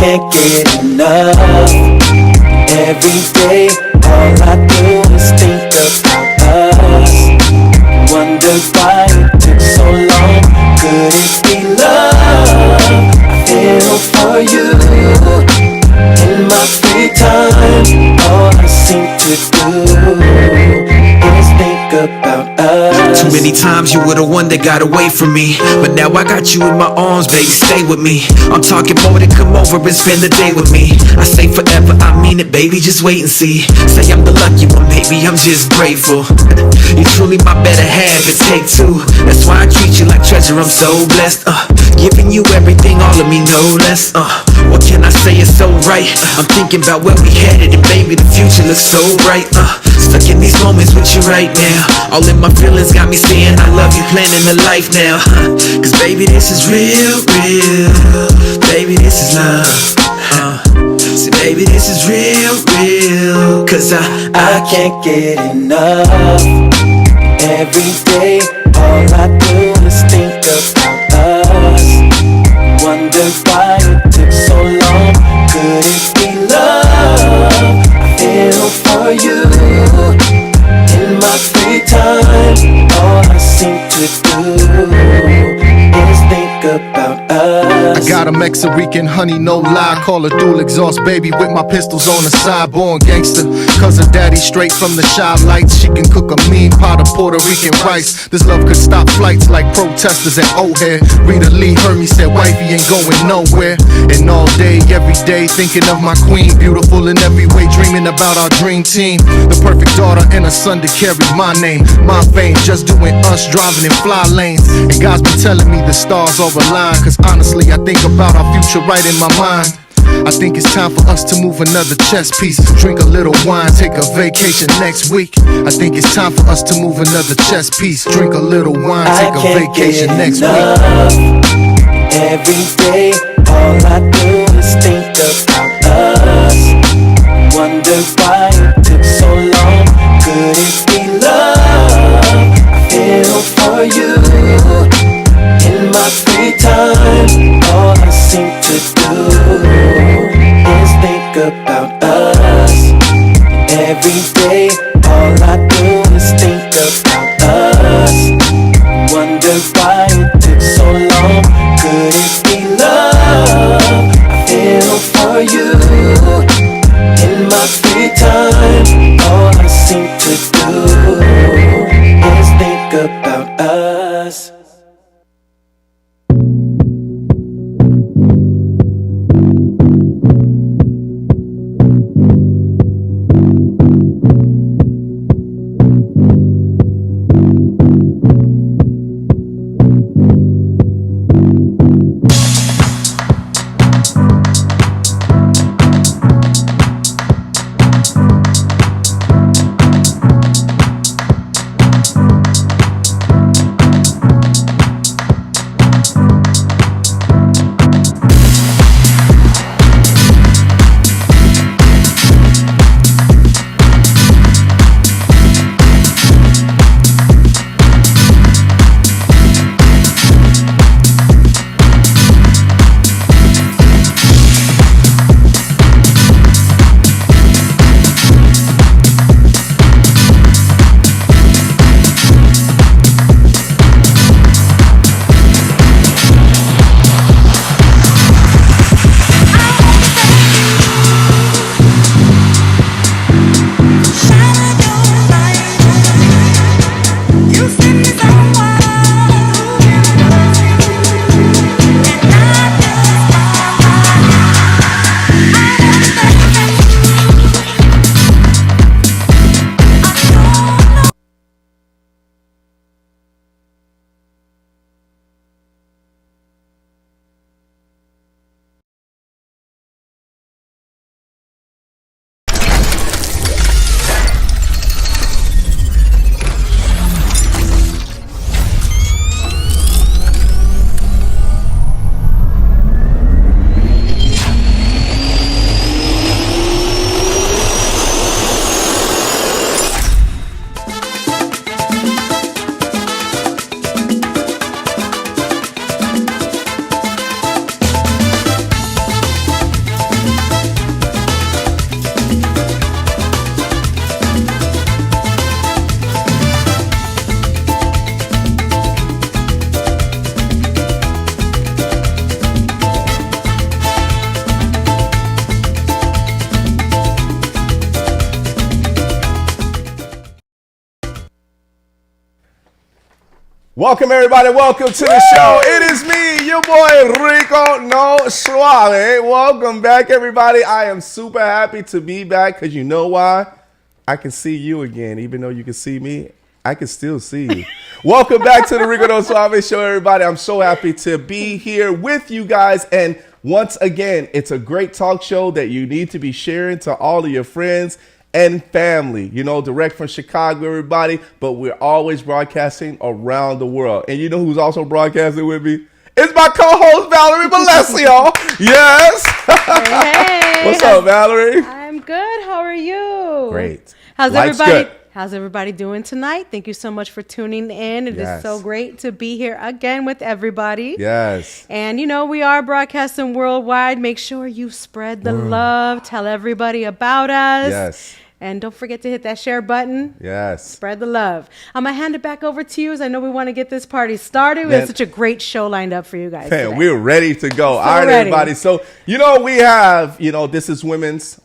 can't get enough. Every day, all I do is think about us. Wonder why it took so long. Could it be love? I feel for you. In my free time, all I seem to do is think about us. Too many times you were the one that got away from me, but now I got you in my arms, baby, stay with me. I'm talking more than come over and spend the day with me. I say forever, I mean it, baby, just wait and see. Say I'm the lucky one, baby, I'm just grateful. You're truly my better half, it take two. That's why I treat you like treasure, I'm so blessed. Giving you everything, all of me, no less. What can I say, it's so right. I'm thinking about where we headed, and baby, the future looks so bright. Stuck in these moments with you right now. All in my feelings got me saying I love you, planning a life now. Cause baby, this is real, real. Baby, this is love. So baby, this is real, real. Cause I can't get enough. Every day, all I do is think about us. Wonder why it took so long. Could it be love? I feel for you. In my free time, all I seem to do is think about us. I got a Mexican honey, no lie. Call her dual exhaust, baby, with my pistols on the side. Born gangster, cause her daddy straight from the shy lights. She can cook a mean pot of Puerto Rican rice. This love could stop flights like protesters at O'Hare. Rita Lee heard me, said wifey ain't going nowhere. And all day, every day, thinking of my queen. Beautiful in every way, dreaming about our dream team. The perfect daughter and a son to carry my name, my fame, just doing us, driving in fly lanes. And God's been telling me the stars all align. Cause honestly, I think about our future right in my mind. I think it's time for us to move another chess piece. Drink a little wine, take a vacation next week. I think it's time for us to move another chess piece. Drink a little wine, take a vacation next week. Every day, all I do is think about us. Wonder why it took so long. Could it be love? I feel for you. In my free time, all I seem to do is think about us. Every day, all I do is think about us. Wonder why it took so long. Could it be love? I feel for you. Welcome, everybody. Welcome to the show. It is me, your boy Rico No Suave. Welcome back, everybody. I am super happy to be back because you know why? I can see you again. Even though you can see me, I can still see you. Welcome back to the Rico No Suave show, everybody. I'm so happy to be here with you guys. And once again, it's a great talk show that you need to be sharing to all of your friends and family, you know, direct from Chicago, everybody, but we're always broadcasting around the world. And you know who's also broadcasting with me? It's my co-host, Valerie Valesio. Yes. Hey. What's up, Valerie? I'm good. How are you? Great. How's Life's everybody? good. How's everybody doing tonight? Thank you so much for tuning in. It Yes. is so great to be here again with everybody. Yes. And you know, we are broadcasting worldwide. Make sure you spread the love. Tell everybody about us. Yes. And don't forget to hit that share button. Yes. Spread the love. I'm going to hand it back over to you as I know we want to get this party started. We Man. have such a great show lined up for you guys Man, today. we're ready to go. All right, ready. everybody. So, you know, we have, you know, this is Women's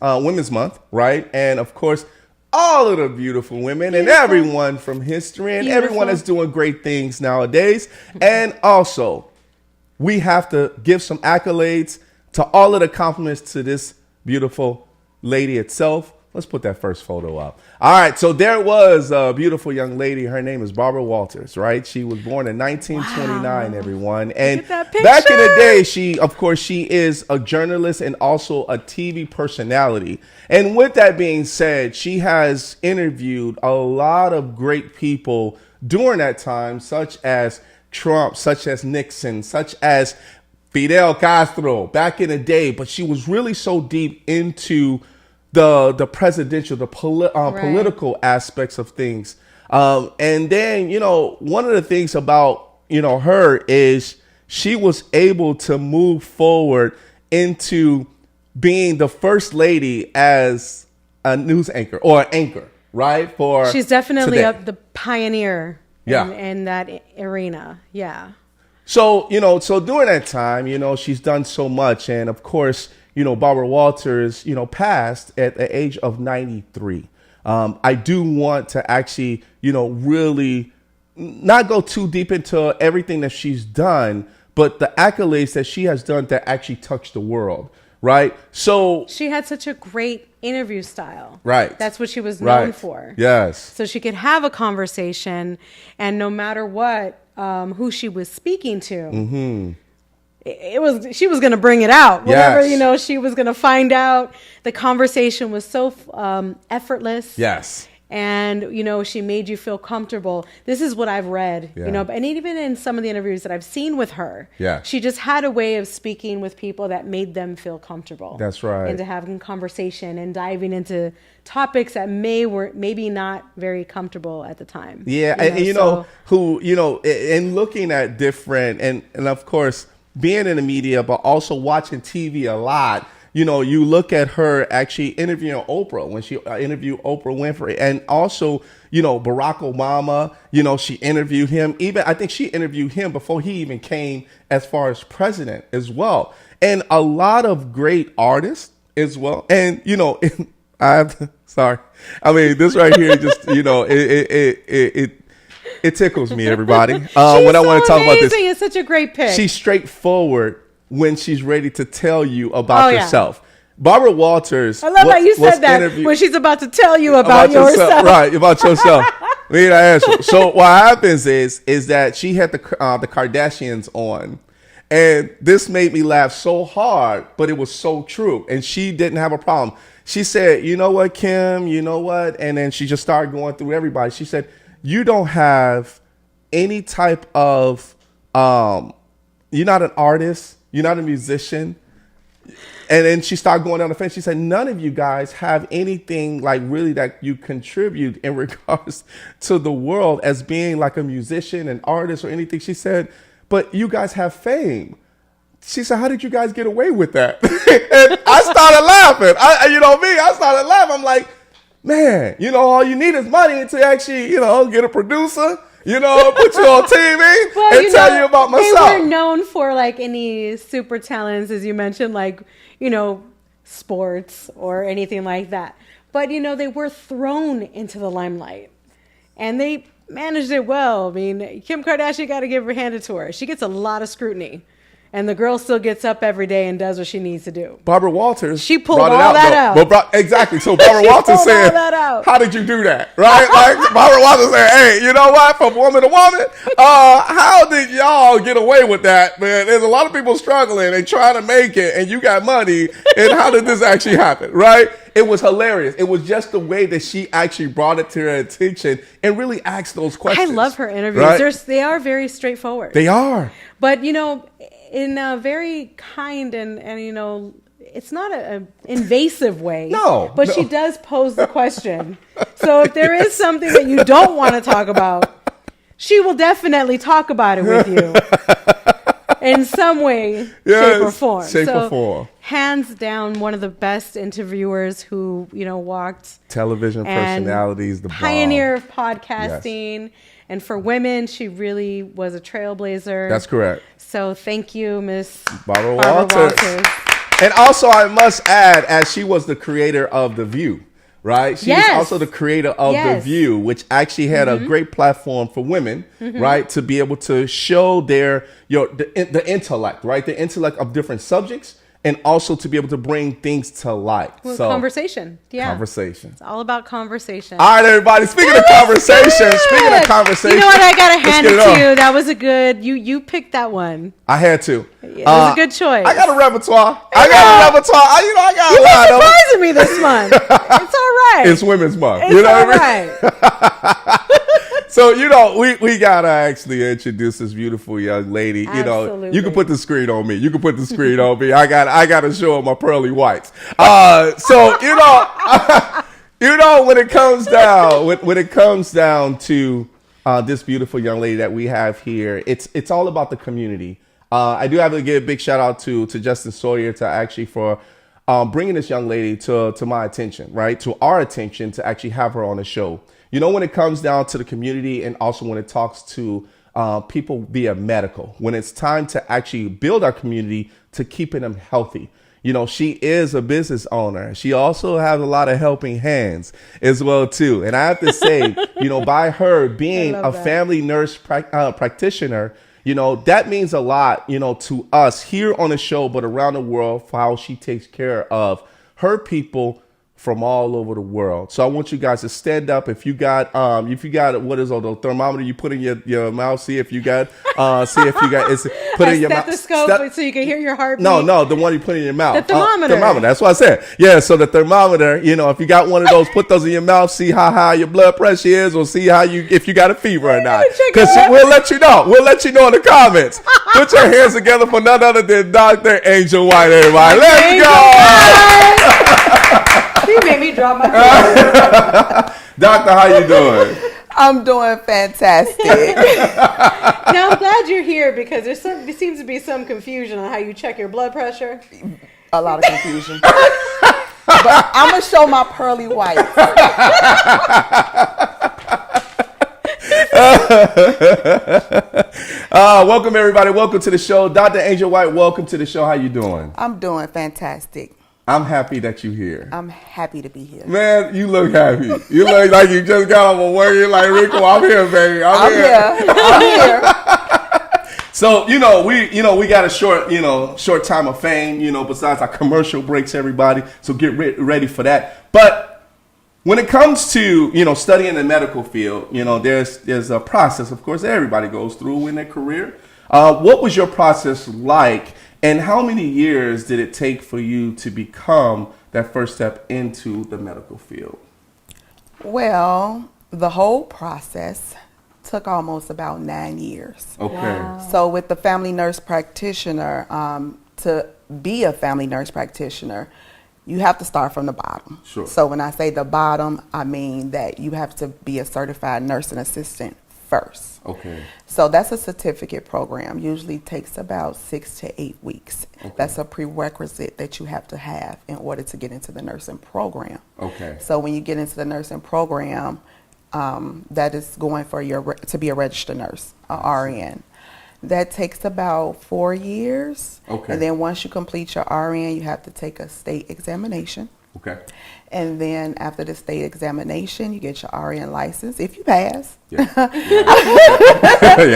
Month, right? And of course, all of the beautiful women and everyone from history and everyone that's doing great things nowadays. And also, we have to give some accolades to all of the compliments to this beautiful lady itself. Let's put that first photo up. All right, so there was a beautiful young lady. Her name is Barbara Walters, right? She was born in 1929, everyone. And Look at that back in the picture. day, she is a journalist and also a TV personality. And with that being said, she has interviewed a lot of great people during that time, such as Trump, such as Nixon, such as Fidel Castro back in the day. But she was really so deep into the presidential, political aspects of things. And then, you know, one of the things about, you know, her is she was able to move forward into being the first lady as a news anchor or an anchor, right? She's definitely today. the pioneer Yeah. in that arena. Yeah. So, you know, so during that time, you know, she's done so much. And of course, you know, Barbara Walters, you know, passed at the age of 93. I do want to actually, you know, really not go too deep into everything that she's done, but the accolades that she has done that actually touched the world, right? So She had such a great interview style. Right. That's what she was known Right. for. Yes. So she could have a conversation, and no matter what, who she was speaking to, she was going to bring it out. Whatever, Yes. you know, she was going to find out. The conversation was so effortless. Yes. And, you know, she made you feel comfortable. This is what I've read, Yeah. you know, and even in some of the interviews that I've seen with her, Yeah. she just had a way of speaking with people that made them feel comfortable. That's right. And to having conversation and diving into topics that maybe not very comfortable at the time. Yeah, and looking at different and of course being in the media, but also watching TV a lot. You know, you look at her actually interviewing Oprah when she interviewed Oprah Winfrey, and also, you know, Barack Obama. You know, she interviewed him. Even I think she interviewed him before he even came as far as president as well. And a lot of great artists as well. And you know, sorry. I mean, this right here just, you know, it tickles me, everybody. When I want to talk about this, It's such a great pick. she's straightforward when she's ready to tell you about Oh, yeah. herself. Barbara Walters. I love how you was said that interviewed- when she's about to tell you about yourself. right? About yourself. We need to answer. So what happens is that she had the Kardashians on, and this made me laugh so hard, but it was so true, and she didn't have a problem. She said, "You know what, Kim? You know what?" And then she just started going through everybody. She said, "You don't have any type of you're not an artist. You're not a musician." And then she started going down the fence. She said, none of you guys have anything like really that you contribute in regards to the world as being like a musician, an artist or anything. She said, but you guys have fame. She said, how did you guys get away with that? And I started laughing. You know me, I started laughing. I'm like, man, you know, all you need is money to actually, you know, get a producer, you know, put you on TV and tell you about myself. They were known for like any super talents, as you mentioned, like, you know, sports or anything like that. But, you know, they were thrown into the limelight. And they managed it well. I mean, Kim Kardashian got to give her hand to her. She gets a lot of scrutiny. And the girl still gets up every day and does what she needs to do. Barbara Walters. She pulled all that out. But exactly. So Barbara Walters said, how did you do that? Right? Like Barbara Walters said, hey, you know what? From woman to woman, how did y'all get away with that, man? There's a lot of people struggling and trying to make it, and you got money. And how did this actually happen? Right? It was hilarious. It was just the way that she actually brought it to her attention and really asked those questions. I love her interviews. Right? They are very straightforward. They are. But, you know, in a very kind and you know, it's not an invasive way. No. But she does pose the question. So if there is something that you don't want to talk about, she will definitely talk about it with you in some way, shape, or form. So, hands down, one of the best interviewers who, you know, walked television personalities, the pioneer of podcasting. Yes. And for women, she really was a trailblazer. That's correct. So thank you, Miss Barbara Walters. And also, I must add, as she was the creator of The View, right? She was also the creator of The View, which actually had a great platform for women, right? To be able to show the intellect, right? The intellect of different subjects. And also to be able to bring things to light. Well, so conversation. Yeah. Conversation. It's all about conversation. All right, everybody. Speaking of conversation. You know what? I got to hand it to you. That was a good, you picked that one. I had to. It was a good choice. I got a repertoire. I got a You've been surprising me this month. It's all right. It's Women's Month. It's you know all what I mean? So, you know, we got to actually introduce this beautiful young lady. You know, you can put the screen on me. You can put the screen on me. I got to show her my pearly whites. So, you know, when it comes down to this beautiful young lady that we have here, it's all about the community. I do have to give a big shout out to Justin Sawyer for bringing this young lady to my attention, right? To our attention to actually have her on the show. You know, when it comes down to the community and also when it talks to people via medical, when it's time to actually build our community to keeping them healthy. You know, she is a business owner. She also has a lot of helping hands as well, too. And I have to say, you know, by her being a family nurse practitioner, you know, that means a lot, you know, to us here on the show, but around the world for how she takes care of her people from all over the world. So I want you guys to stand up. If you got what is the thermometer you put in your mouth, see if you got put in your mouth. Stethoscope so you can hear your heartbeat. No, the one you put in your mouth. The thermometer. Thermometer. That's what I said. Yeah. So the thermometer. You know, if you got one of those, put those in your mouth. See how high your blood pressure is, or see if you got a fever or not. Because we'll let you know. We'll let you know in the comments. Put your hands together for none other than Dr. Angel White. Everybody, let's go. You made me drop my phone. Doctor, how you doing? I'm doing fantastic. Now, I'm glad you're here because there seems to be some confusion on how you check your blood pressure. A lot of confusion. But I'm going to show my pearly whites. Welcome, everybody. Welcome to the show. Dr. Angel White, welcome to the show. How you doing? I'm doing fantastic. I'm happy that you're here. I'm happy to be here. Man, you look happy. You look like you just got off of work. You're like, Rico, I'm here, baby. I'm here. So, we got a short time of fame, besides our commercial breaks, everybody. So get ready for that. But when it comes to, studying the medical field, there's a process, of course, that everybody goes through in their career. What was your process like? And how many years did it take for you to become that first step into the medical field? Well, the whole process took almost about 9 years. Okay. Wow. So with the family nurse practitioner, to be a family nurse practitioner, you have to start from the bottom. Sure. So when I say the bottom, I mean that you have to be a certified nursing assistant first. Okay. So that's a certificate program. Usually takes about 6 to 8 weeks. Okay. That's a prerequisite that you have to have in order to get into the nursing program. Okay. So when you get into the nursing program, that is going for to be a registered nurse, a RN. That takes about 4 years. Okay. And then once you complete your RN, you have to take a state examination. Okay. And then after the state examination, you get your RN license if you pass. Yeah, yeah,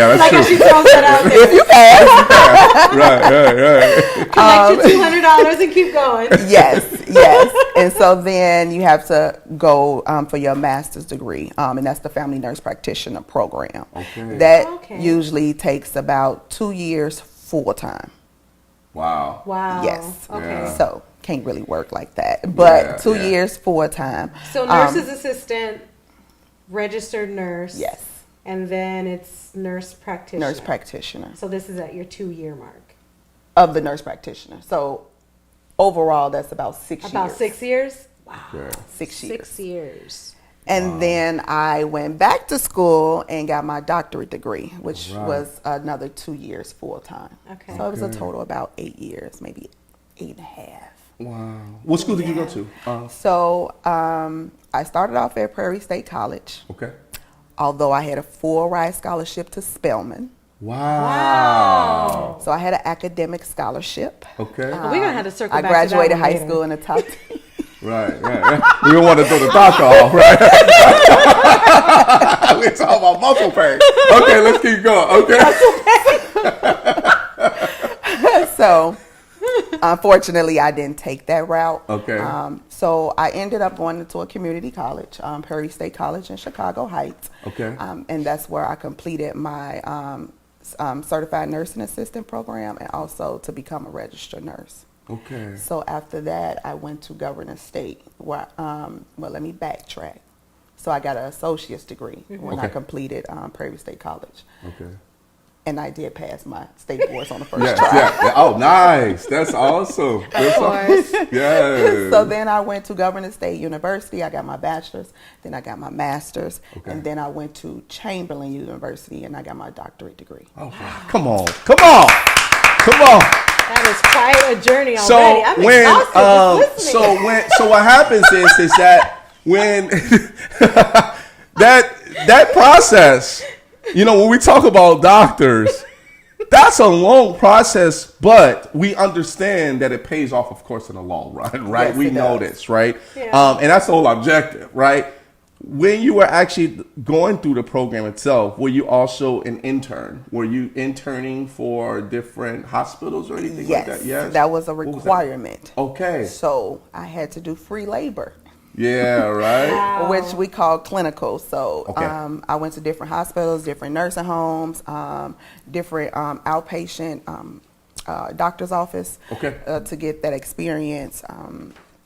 that's Like true. how she throws that out there. If you pass. Right. Collect your $200 and keep going. Yes. And so then you have to go for your master's degree, and that's the family nurse practitioner program. Okay. That usually takes about 2 years full time. Wow. Wow. Yes. Okay. Yeah. So can't really work like that, but Yeah, 2 yeah. years full time. So nurse's assistant, registered nurse. Yes. And then it's nurse practitioner. Nurse practitioner So this is at your 2-year mark. of the nurse practitioner. So overall, that's about 6 years. About 6 years? Wow. Okay. 6 years. 6 years. And then I went back to school and got my doctorate degree, which Right. was another 2 years full time. Okay. So it was a total about 8 years, maybe 8.5. Wow. What school did you go to? So I started off at Prairie State College, Okay. although I had a full ride scholarship to Spelman. Wow. So I had an academic scholarship. Okay. We're going to have to circle I back to that graduated one high later. school in the top 10. Right. We don't want to throw the doctor off, right? We're talking about muscle pain. Okay, let's keep going. Okay. So unfortunately, I didn't take that route. Okay. So I ended up going to a community college, Prairie State College in Chicago Heights. Okay. And that's where I completed my certified nursing assistant program and also to become a registered nurse. Okay. So after that, I went to Governor State. Where, well, let me backtrack. So I got an associate's degree when I Okay. completed Prairie State College. Okay. And I did pass my state boards on the first Yes, try. yeah. Oh, nice. That's awesome. That's awesome. Yes. So then I went to Governor State University. I got my bachelor's. Then I got my master's. Okay. And then I went to Chamberlain University and I got my doctorate degree. Oh, wow. Come on. Come on. Come on. That is quite a journey So already. I'm exhausted just listening. so what happens is that when that process, you know, when we talk about doctors, that's a long process, but we understand that it pays off, of course, in the long run, right? Yes, We it know does. this, right? Yeah. And that's the whole objective, right? When you were actually going through the program itself, were you also an intern? Were you interning for different hospitals or anything like that? Yes, that was a What was that? requirement. Okay. So I had to do free labor, Yeah, right. Wow. which we call clinical. So Okay. I went to different hospitals, different nursing homes, different outpatient doctor's office Okay. To get that experience.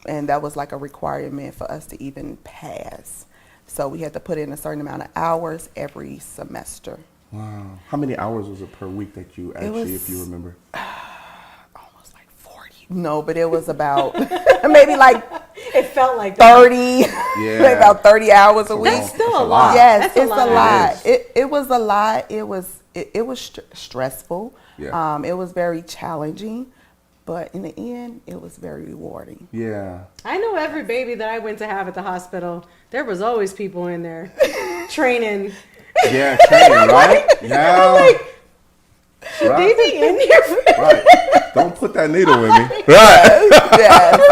And that was like a requirement for us to even pass. So we had to put in a certain amount of hours every semester. Wow. How many hours was it per week that you actually, was- if you remember? Almost like 40. No, but it was about maybe like It felt like that. 30, Yeah. maybe about 30 hours a week. That's still That's a a lot. lot. Yes, That's it's a lot. It is. It was a lot. It was stressful. Yeah. It was very challenging, but in the end, it was very rewarding. Yeah. I know every baby that I went to have at the hospital, there was always people in there training. Yeah, training, right? Yeah. Should Right. they be in here? Right. Don't put that needle in me. Right. Yes.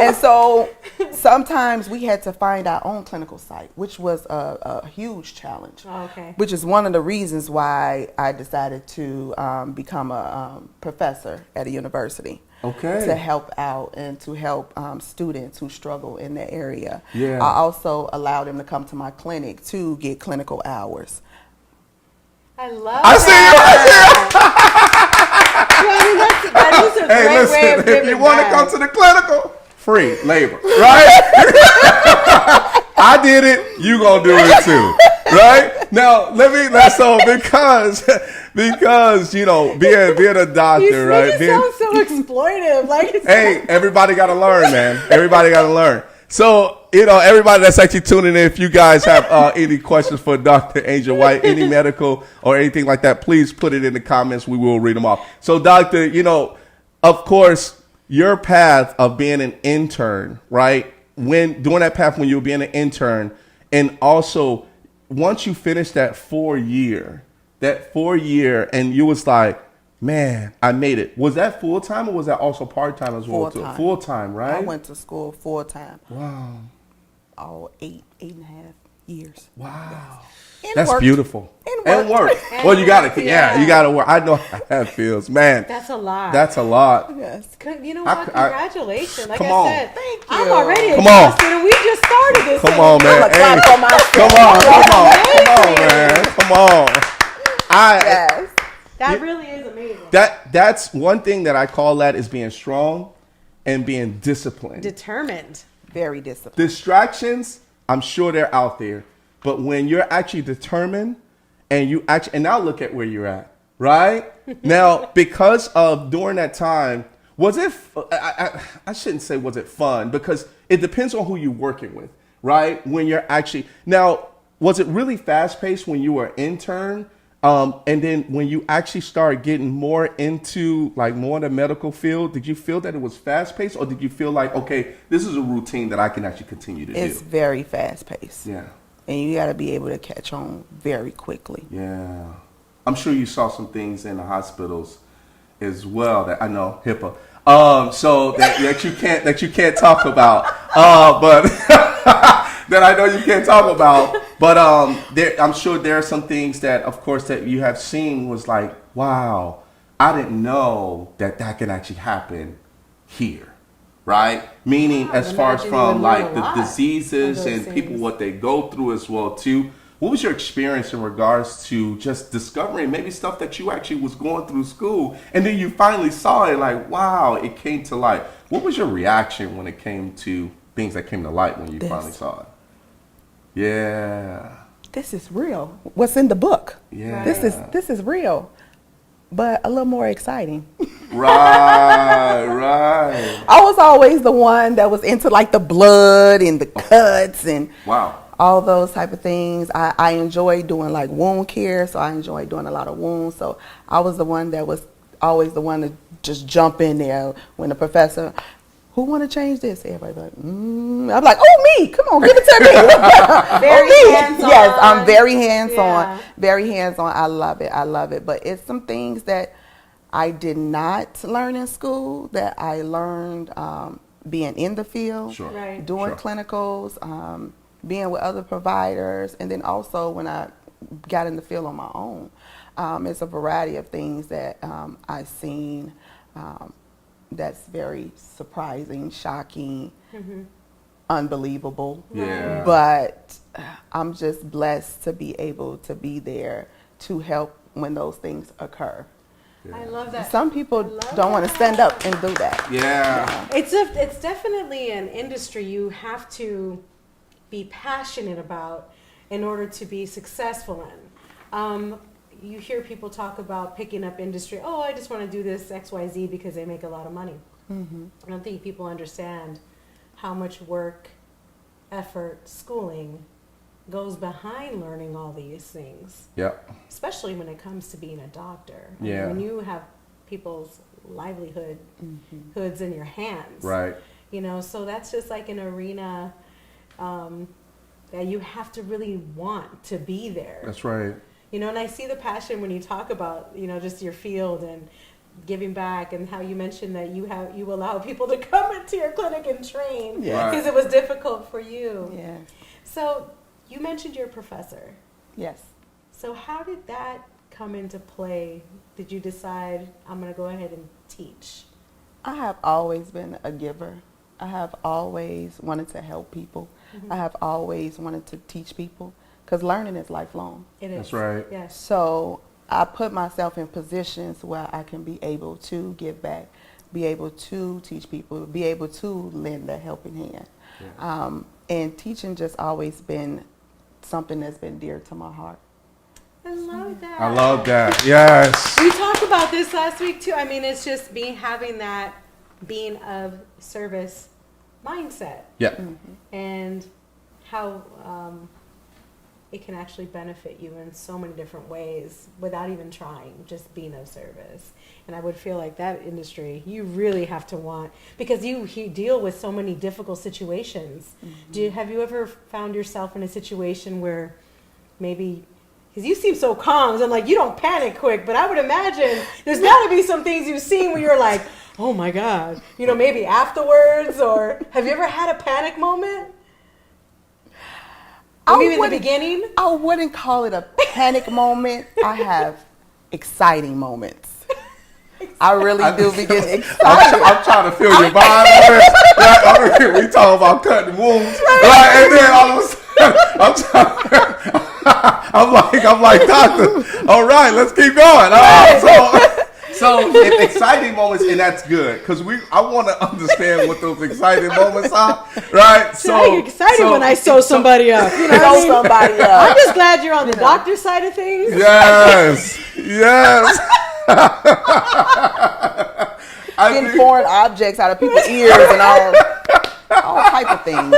And so sometimes we had to find our own clinical site, which was a huge challenge. Oh, okay. Which is one of the reasons why I decided to become a professor at a university. Okay. To help out and to help students who struggle in that area. Yeah. I also allowed them to come to my clinic to get clinical hours. I love I see you. that is a Hey, great way of listen, if giving you want to back. come to the clinical, free labor, right? I did it, you gonna do it too, right? Now, so because you know, being a doctor, You right? make it sound so exploitive. Like it's Hey, everybody got to learn, man. Everybody got to learn. So, you know, everybody that's actually tuning in, if you guys have any questions for Dr. Angel White, any medical or anything like that, please put it in the comments. We will read them off. So, Doctor, you know, of course, your path of being an intern, right? When doing that path when you were being an intern, and also once you finished that 4 year, and you was like, Man, I made it. Was that full time or was that also part time as well? Full time. Full time, right? I went to school full time. Wow. All eight and a half years. Wow. And That's worked. beautiful. And worked. Well, you got to, Yeah. you got to work. I know how that feels, man. That's a lot. That's a lot. Yes. You know what? Congratulations. Like come I on. said, Thank I'm you. already Come on. exhausted and we just started this. Come on, man. I'm a clap Hey, for myself. come on, man. Come on. Yes. That really is amazing. That's one thing that I call that is being strong and being disciplined. Determined. Very disciplined. Distractions, I'm sure they're out there, but when you're actually determined and you actually, and now look at where you're at, right? Now, because of during that time, was it, I shouldn't say was it fun, because it depends on who you're working with, right? When you're actually, now, was it really fast paced when you were an intern? And then when you actually started getting more into like more in the medical field, did you feel that it was fast paced, or did you feel like, okay, this is a routine that I can actually continue to It's do? very fast paced. Yeah. And you got to be able to catch on very quickly. Yeah. I'm sure you saw some things in the hospitals as well that I know HIPAA. So that you can't talk about. But that I know you can't talk about. But I'm sure there are some things that, of course, that you have seen was like, wow, I didn't know that can actually happen here, right? Meaning, Wow, as far as imagine from you like learn a the lot diseases of those and people things. what they go through as well too. What was your experience in regards to just discovering maybe stuff that you actually was going through school, and then you finally saw it, like, wow, it came to light? What was your reaction when it came to things that came to light when you finally saw it? Yeah. This is real. What's in the book? Yeah. This is real, but a little more exciting. Right. I was always the one that was into like the blood and the cuts and Wow. all those type of things. I enjoy doing like wound care, so I enjoy doing a lot of wounds. So I was the one that was always the one to just jump in there when the professor, who want to change this? Everybody like, I'm like, oh, me, come on, give it to me. Very Me. hands-on. Yes, I'm very hands-on, Yeah. very hands-on. I love it. But it's some things that I did not learn in school that I learned being in the field, Sure. Right. doing Sure. clinicals, being with other providers, and then also when I got in the field on my own. It's a variety of things that I've seen that's very surprising, shocking, unbelievable. Yeah. But I'm just blessed to be able to be there to help when those things occur. I love that. Some people don't want to stand up and do that. Yeah. It's definitely an industry you have to be passionate about in order to be successful in. You hear people talk about picking up industry. Oh, I just want to do this XYZ because they make a lot of money. I don't think people understand how much work, effort, schooling goes behind learning all these things, Yep. especially when it comes to being a doctor. I mean, Yeah. when you have people's livelihood hoods in your hands. Right. You know, so that's just like an arena that you have to really want to be there. That's right. You know, and I see the passion when you talk about, you know, just your field and giving back, and how you mentioned that you allow people to come into your clinic and train Yes. because it was difficult for you. Yeah. So you mentioned your professor. Yes. So how did that come into play? Did you decide I'm going to go ahead and teach? I have always been a giver. I have always wanted to help people. I have always wanted to teach people, because learning is lifelong. It is. That's right. Yes. So I put myself in positions where I can be able to give back, be able to teach people, be able to lend a helping hand. And teaching just always been something that's been dear to my heart. I love that. I love that. Yes. We talked about this last week too. I mean, it's just having that being of service mindset, Yeah. and how it can actually benefit you in so many different ways without even trying, just being of service. And I would feel like that industry, you really have to want, because you deal with so many difficult situations. Have you ever found yourself in a situation where maybe Because you seem so calm. So I'm like, you don't panic quick, but I would imagine there's got to be some things you've seen where you're like, oh my God. You know, maybe afterwards, or have you ever had a panic moment? Or maybe in the beginning? I wouldn't call it a panic moment. I have exciting moments. I really do be getting excited. I'm trying to feel your vibe. Right? We talking about cutting wounds, right? And then all of a sudden, I'm like, doctor. All right, let's keep going. So exciting moments, and that's good because I want to understand what those exciting moments are, right? So I get excited when I sew somebody up. You know what I mean? Somebody up. I'm just glad you're on the doctor's side of things. Yes. Getting foreign objects out of people's ears and all type of things.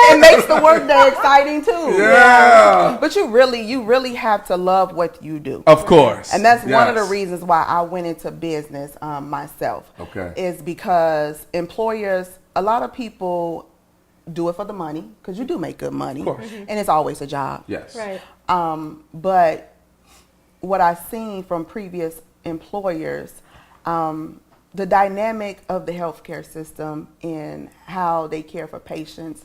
It makes the workday exciting too. Yeah. But you really have to love what you do. Of course. And that's one of the reasons why I went into business myself. Okay. Is because employers, a lot of people do it for the money because you do make good money. Of course. And it's always a job. Yes. Right. But what I've seen from previous employers, the dynamic of the healthcare system and how they care for patients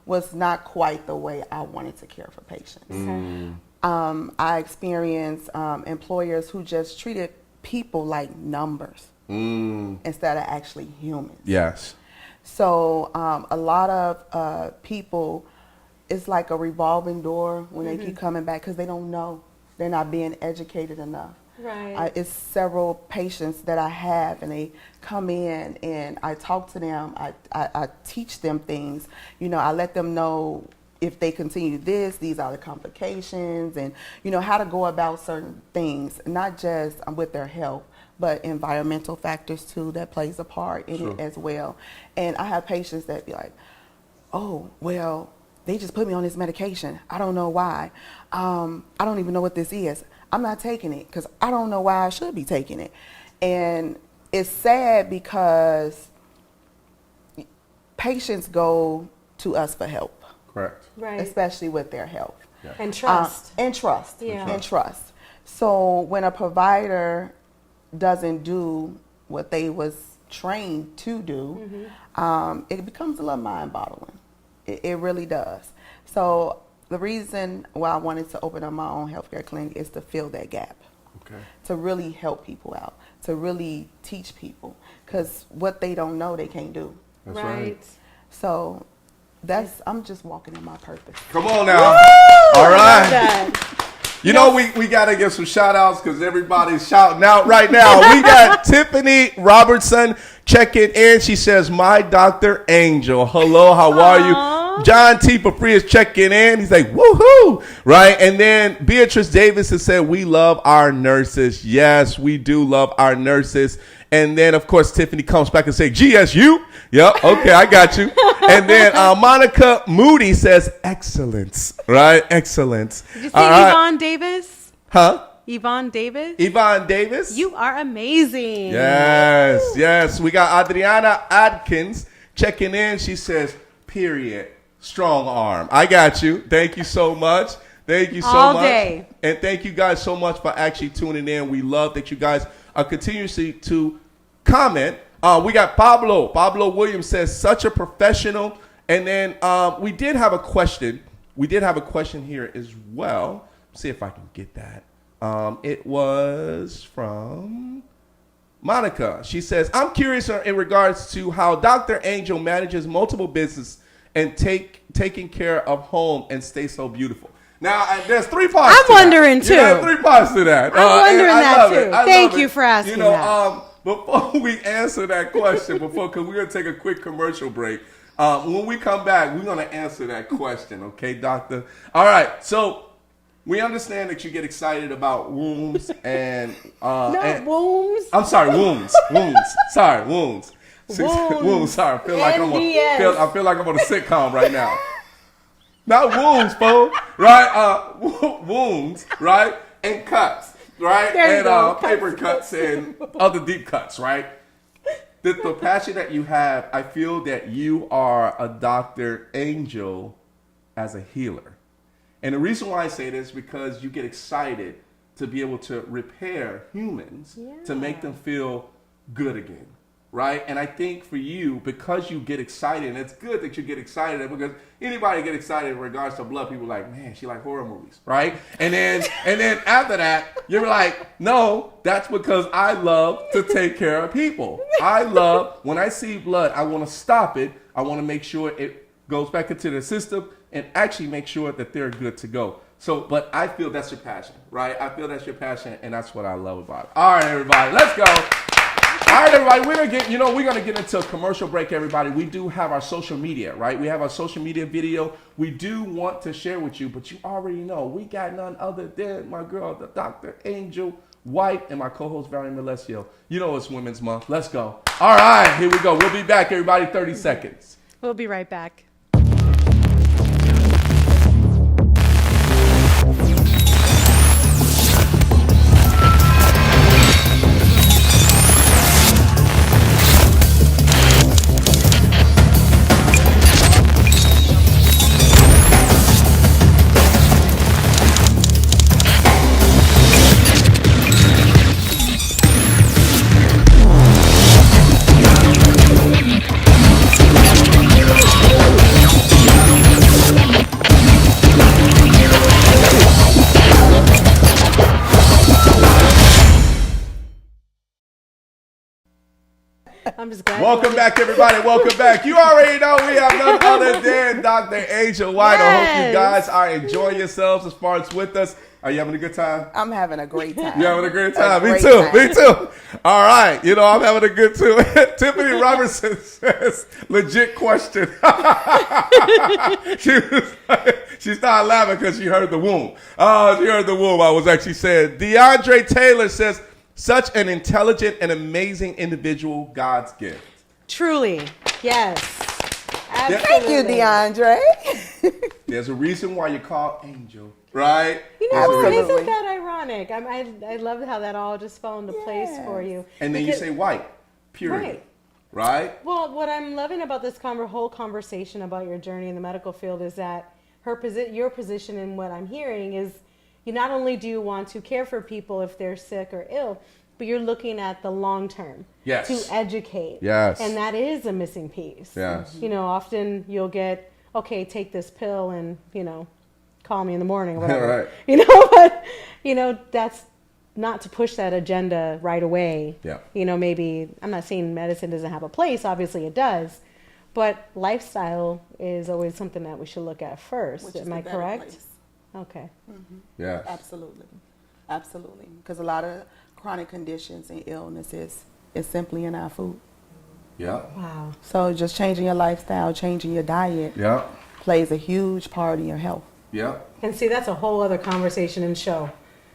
was not quite the way I wanted to care for patients. I experienced employers who just treated people like numbers instead of actually humans. Yes. So a lot of people, it's like a revolving door when they keep coming back because they don't know. They're not being educated enough. Right. It's several patients that I have, and they come in, and I talk to them. I teach them things. You know, I let them know if they continue this, these are the complications, and you know how to go about certain things, not just with their health, but environmental factors too that plays a part in it as well. And I have patients that be like, "Oh, well, they just put me on this medication. I don't know why. I don't even know what this is. I'm not taking it because I don't know why I should be taking it." And it's sad because patients go to us for help. Correct. Right. Especially with their health. Yeah. And trust. And trust. Yeah. And trust. So when a provider doesn't do what they was trained to do, it becomes a little mind-boggling. It really does. So the reason why I wanted to open up my own healthcare clinic is to fill that gap. Okay. To really help people out, to really teach people, because what they don't know, they can't do. That's right. So I'm just walking in my purpose. Come on now. Woo! All right. I love that. You know, we got to give some shout outs because everybody's shouting out right now. We got Tiffany Robertson checking in. She says, "My Dr. Angel. Hello, how are you?" John T. Papri is checking in. He's like, woohoo, right? And then Beatrice Davis has said, "We love our nurses." Yes, we do love our nurses. And then, of course, Tiffany comes back and says, "GSU." Yep, okay, I got you. And then Monica Moody says, "Excellence," right? Excellence. Did you see Yvonne Davis? Huh? Yvonne Davis? Yvonne Davis? You are amazing. Yes, yes. We got Adriana Adkins checking in. She says, "Period. Strong arm." I got you. Thank you so much. Thank you so All much. day. And thank you guys so much for actually tuning in. We love that you guys are continuously to comment. We got Pablo. Pablo Williams says, "Such a professional." And then we did have a question. We did have a question here as well. See if I can get that. It was from Monica. She says, "I'm curious in regards to how Dr. Angel manages multiple businesses and taking care of home and stay so beautiful." Now, there's three parts. I'm wondering too. Yeah, 3 parts to that. I'm wondering that too. Thank love you it. for asking You know, that. before we answer that question, because we're gonna take a quick commercial break. When we come back, we're gonna answer that question. Okay, doctor. All right. So we understand that you get excited about wombs and wombs. I'm sorry, wombs. Sorry, wombs. Wombs. Sorry, I feel like I feel like I'm on a sitcom right now. Not wounds, folks. Right? Wounds, right? And cuts, right? There you go. Paper cuts and other deep cuts, right? The passion that you have, I feel that you are a Dr. Angel as a healer. And the reason why I say this is because you get excited to be able to repair humans, to make them feel good again, right? And I think for you, because you get excited, and it's good that you get excited, because anybody get excited in regards to blood, people are like, man, she like horror movies, right? And then after that, you're like, no, that's because I love to take care of people. I love, when I see blood, I want to stop it. I want to make sure it goes back into the system and actually make sure that they're good to go. So, but I feel that's your passion, right? I feel that's your passion, and that's what I love about it. All right, everybody, let's go. All right, everybody, we're gonna get into a commercial break, everybody. We do have our social media, right? We have our social media video. We do want to share with you, but you already know we got none other than my girl, the Dr. Angel White, and my co-host, Valerie Melesio. You know it's Women's Month. Let's go. All right, here we go. We'll be back, everybody, 30 seconds. We'll be right back. I'm just glad. Welcome back, everybody. Welcome back. You already know we have none other than Dr. Angel White. I hope you guys are enjoying yourselves as far as with us. Are you having a good time? I'm having a great time. You having a great time? Me great too. time. Me too. All right. You know, I'm having a good too. Tiffany Robertson says, legit question. She started laughing because she heard the womb. She heard the womb. I was actually saying. DeAndre Taylor says, such an intelligent and amazing individual, God's gift. Truly, yes. Thank you, DeAndre. There's a reason why you're called Angel, right? You know what? Absolutely. Isn't that ironic? I love how that all just fell into place for you. And then Because- you say white, purity, right? Well, what I'm loving about this whole conversation about your journey in the medical field is that your position and what I'm hearing is you not only do you want to care for people if they're sick or ill, but you're looking at the long term Yes. to educate. Yes. And that is a missing piece. Yes. You know, often you'll get, okay, take this pill and, you know, call me in the morning or whatever. Right. You know, but, you know, that's not to push that agenda right away. Yeah. You know, maybe, I'm not saying medicine doesn't have a place, obviously it does, but lifestyle is always something that we should look at first. Which is Am the I better correct? place. Okay. Yeah. Absolutely. Absolutely. Because a lot of chronic conditions and illnesses is simply in our food. Yeah. Wow. So just changing your lifestyle, changing your diet Yeah. plays a huge part in your health. Yeah. And see, that's a whole other conversation and show.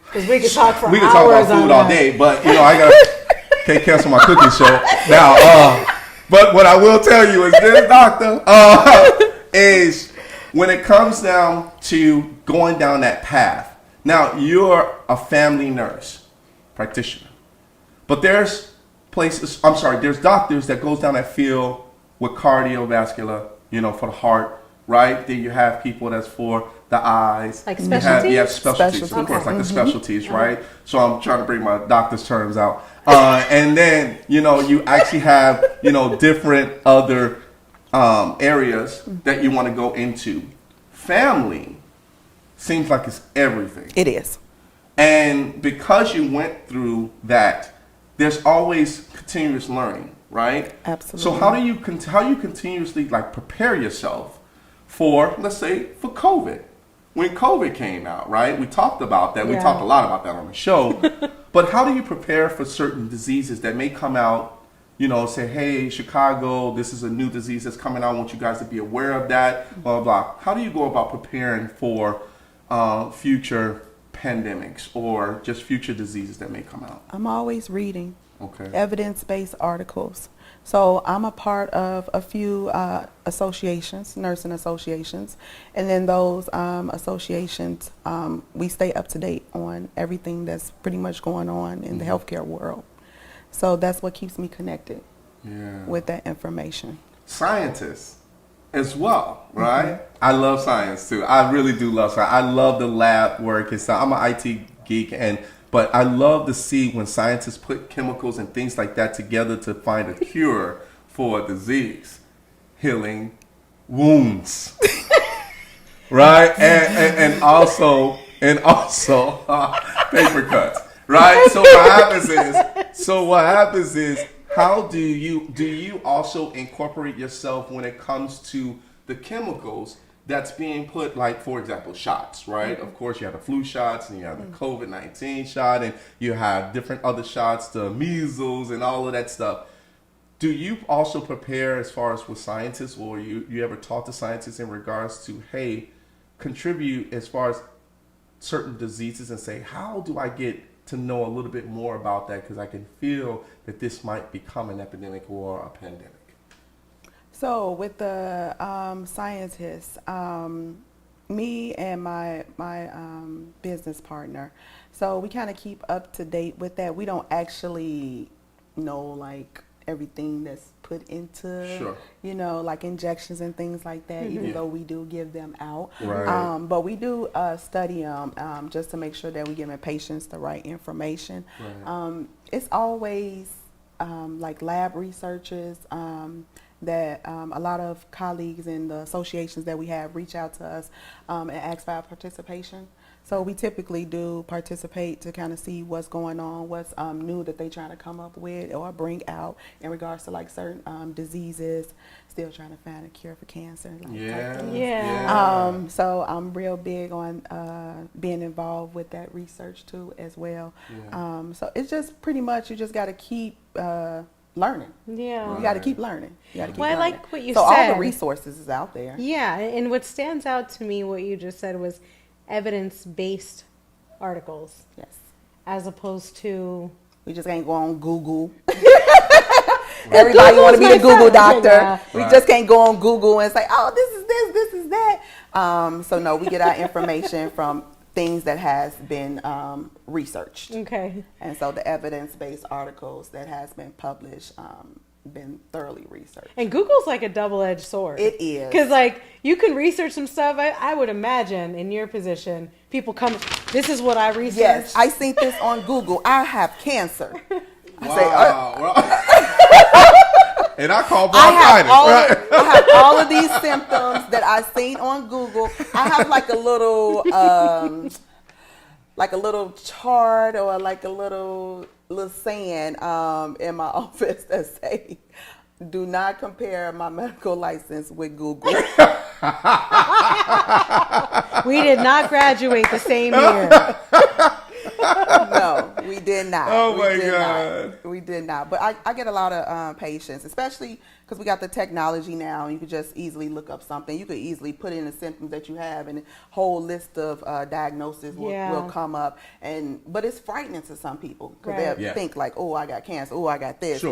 Because we could talk for We can hours talk about on food all that. day, but you know, can't cancel my cooking show now. But what I will tell you is this, doctor, is when it comes down to going down that path. Now you're a family nurse practitioner, but there's there's doctors that goes down that field with cardiovascular, you know, for the heart, right? Then you have people that's for the eyes. Like You have specialties, Specialties. of course, Okay. like the specialties, right? So I'm trying to bring my doctor's terms out. And then, you know, you actually have, you know, different other areas that you want to go into. Family seems like it's everything. It is. And because you went through that, there's always continuous learning, right? Absolutely. So how do you continuously like prepare yourself for, let's say, for COVID? When COVID came out, right? We talked about that. We Yeah. talked a lot about that on the show. But how do you prepare for certain diseases that may come out? You know, say, hey, Chicago, this is a new disease that's coming out. I want you guys to be aware of that. Blah blah blah. How do you go about preparing for future pandemics or just future diseases that may come out? I'm always reading Okay. evidence-based articles. So I'm a part of a few associations, nursing associations, and then those associations, we stay up to date on everything that's pretty much going on in the healthcare world. So that's what keeps me connected Yeah. with that information. Scientists as well, right? I love science too. I really do love science. I love the lab work and stuff. I'm an IT geek, but I love to see when scientists put chemicals and things like that together to find a cure for a disease, healing wounds, right? And also paper cuts, right? So what happens is. How do you also incorporate yourself when it comes to the chemicals that's being put, like, for example, shots, right? Of course, you have the flu shots and you have the COVID-19 shot and you have different other shots, the measles and all of that stuff. Do you also prepare as far as with scientists, or you ever talk to scientists in regards to, hey, contribute as far as certain diseases and say, how do I get to know a little bit more about that, because I can feel that this might become an epidemic or a pandemic? So with the scientists, me and my business partner, so we kind of keep up to date with that. We don't actually know like everything that's put into, like injections and things like that, even though we do give them out. Right. But we do study them just to make sure that we're giving patients the right information. Right. It's always like lab researchers that a lot of colleagues in the associations that we have reach out to us and ask for our participation. So we typically do participate to kind of see what's going on, what's new that they trying to come up with or bring out in regards to like certain diseases. Still trying to find a cure for cancer. Like so I'm real big on being involved with that research too as well. So it's just pretty much you just got to keep learning. Yeah. You got to keep learning. I like what you said. So said. all the resources is out there. Yeah, and what stands out to me, what you just said, was evidence-based articles. Yes. As opposed to... We just can't go on Google. Everybody want to be the Google doctor. Yeah. We just can't go on Google and say, oh, this is this, this is that. So no, we get our information from things that has been researched. Okay. And so the evidence-based articles that has been published been thoroughly researched. And Google's like a double-edged sword. It is. Because like you can research some stuff. I would imagine in your position, people come, this is what I researched. Yes, I seen this on Google. I have cancer. Wow. And I call bronchitis. I have all of these symptoms that I seen on Google. I have like a little chart or like a little saying in my office that say, do not compare my medical license with Google. We did not graduate the same year. No, we did not. Oh my God. We did not. But I get a lot of patients, especially because we got the technology now. You could just easily look up something. You could easily put in the symptoms that you have, and a whole list of diagnoses will come up. But it's frightening to some people because they think like, oh, I got cancer. Oh, I got this.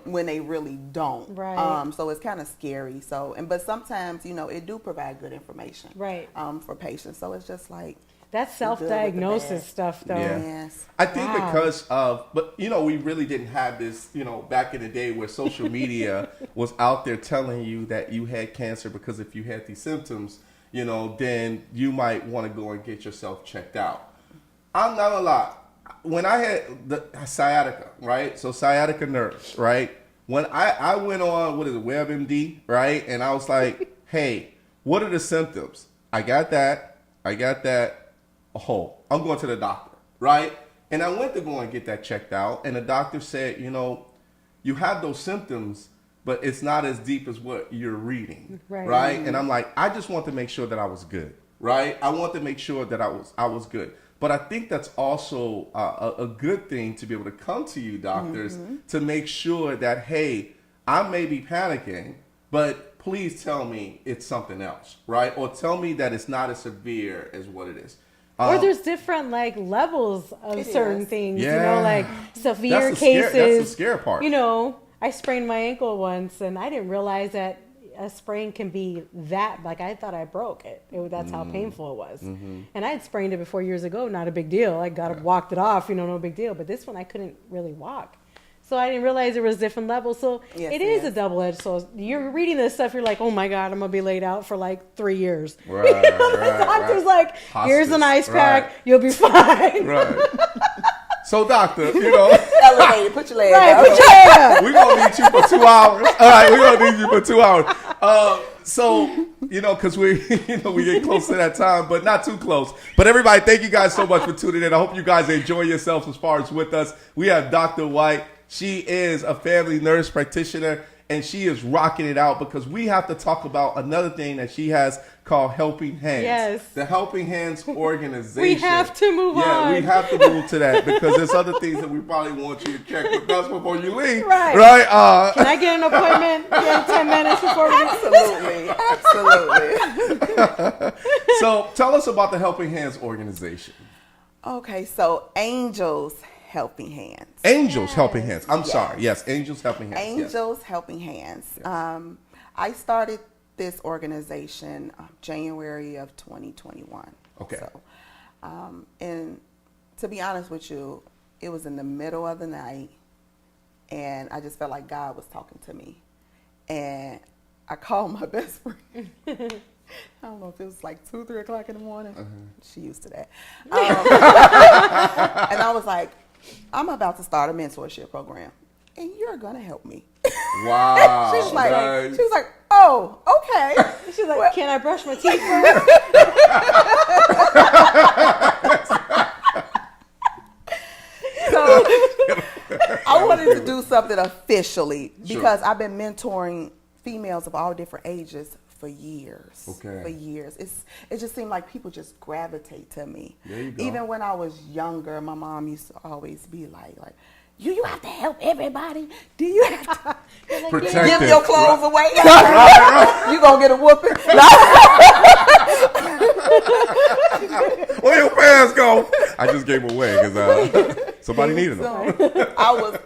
When they really don't. Right. So it's kind of scary. But sometimes, it do provide good information. Right. For patients. So it's just like. That self-diagnosis stuff, though. Yeah. Yes. I think because of, but we really didn't have this, back in the day where social media was out there telling you that you had cancer because if you had these symptoms, then you might want to go and get yourself checked out. I'm not gonna lie. When I had the sciatica, right? So sciatica nerves, right? When I went on, WebMD, right? And I was like, hey, what are the symptoms? I got that. I'm going to the doctor, right? And I went to go and get that checked out. And the doctor said, you have those symptoms, but it's not as deep as what you're reading, right? And I'm like, I just want to make sure that I was good, right? I want to make sure that I was good. But I think that's also a good thing to be able to come to you, doctors, to make sure that, hey, I may be panicking, but please tell me it's something else, right? Or tell me that it's not as severe as what it is. Or there's different levels of certain things, Yeah. like severe cases. That's the scary part. I sprained my ankle once and I didn't realize that a sprain can be that, I thought I broke it. That's how painful it was. And I had sprained it before years ago, not a big deal. I walked it off, no big deal. But this one I couldn't really walk. So I didn't realize there was different levels. So Yes, it it is a is. double-edged sword. You're reading this stuff, you're like, oh my God, I'm going to be laid out for like 3 years. Right, right, Doctor's right. like, here's an Hospice, ice pack, right. you'll be fine. Right. So, doctor, you know, Elevated, put your leg Right, up. put your leg up. we're going to need you for 2 hours. All right, we're going to need you for 2 hours. So, you know, because we get close to that time, but not too close. But everybody, thank you guys so much for tuning in. I hope you guys enjoy yourselves as far as with us. We have Dr. White. She is a family nurse practitioner, and she is rocking it out because we have to talk about another thing that she has called Helping Hands. Yes. The Helping Hands organization. We have to move on. Yeah, we have to move to that because there's other things that we probably want you to check with us before you leave. Right. Right? Can I get an appointment in 10 minutes before we Absolutely, absolutely. So tell us about the Helping Hands organization. Okay, so Angels Helping Hands. Angels Helping Hands. I'm sorry. Yes, Angels Helping Hands. Yes. Angels Helping Hands. I started this organization January of 2021. Okay. So, and to be honest with you, it was in the middle of the night, and I just felt like God was talking to me. And I called my best friend. I don't know if it was like 2, 3 o'clock in the morning. She used to that. And I was like, I'm about to start a mentorship program, and you're gonna help me. Wow. She was like, Nice. oh, okay. She's like, Well- can I brush my teeth first? So I wanted to do something officially because I've been mentoring females of all different ages for years. Okay. For years. It just seemed like people just gravitate to me. There you go. Even when I was younger, my mom used to always be like you have to help everybody. Do you have to Protective. give your clothes Right. away? You gonna get a whooping? Where your pants go? I just gave them away because somebody needed them. So, I was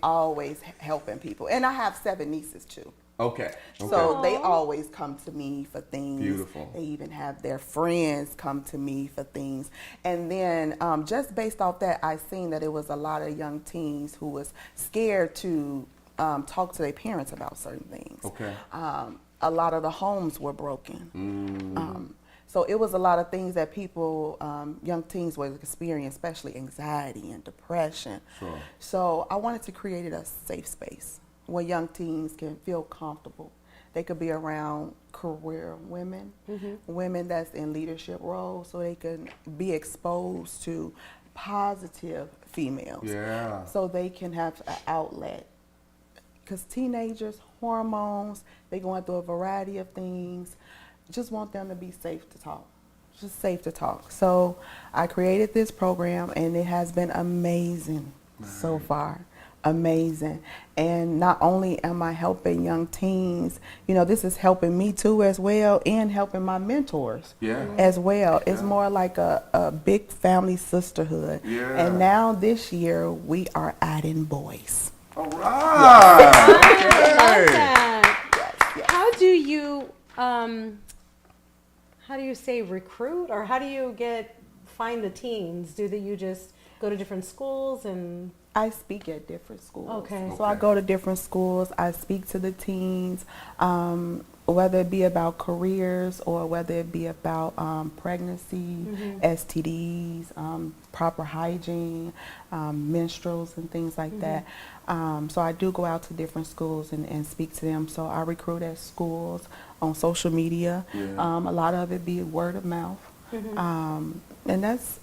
always helping people, and I have 7 nieces too. Okay. So they always come to me for things. Beautiful. They even have their friends come to me for things. And then just based off that, I seen that it was a lot of young teens who was scared to talk to their parents about certain things. Okay. A lot of the homes were broken. So it was a lot of things that people, young teens would experience, especially anxiety and depression. Sure. So I wanted to create a safe space where young teens can feel comfortable. They could be around career women, women that's in leadership roles, so they can be exposed to positive females. Yeah. So they can have an outlet. Because teenagers, hormones, they're going through a variety of things. Just want them to be safe to talk. Just safe to talk. So I created this program, and it has been amazing so far. Amazing. And not only am I helping young teens, this is helping me too as well, and helping my mentors as well. It's more like a big family sisterhood. Yeah. And now this year we are adding boys. All right. Love Okay. that. Yes. How do you say recruit, or how do you find the teens? You just go to different schools and? I speak at different schools. Okay. So I go to different schools. I speak to the teens, whether it be about careers or whether it be about pregnancy, STDs, proper hygiene, menstruals and things like that. So I do go out to different schools and speak to them. So I recruit at schools, on social media. Yeah. A lot of it be word of mouth. And that's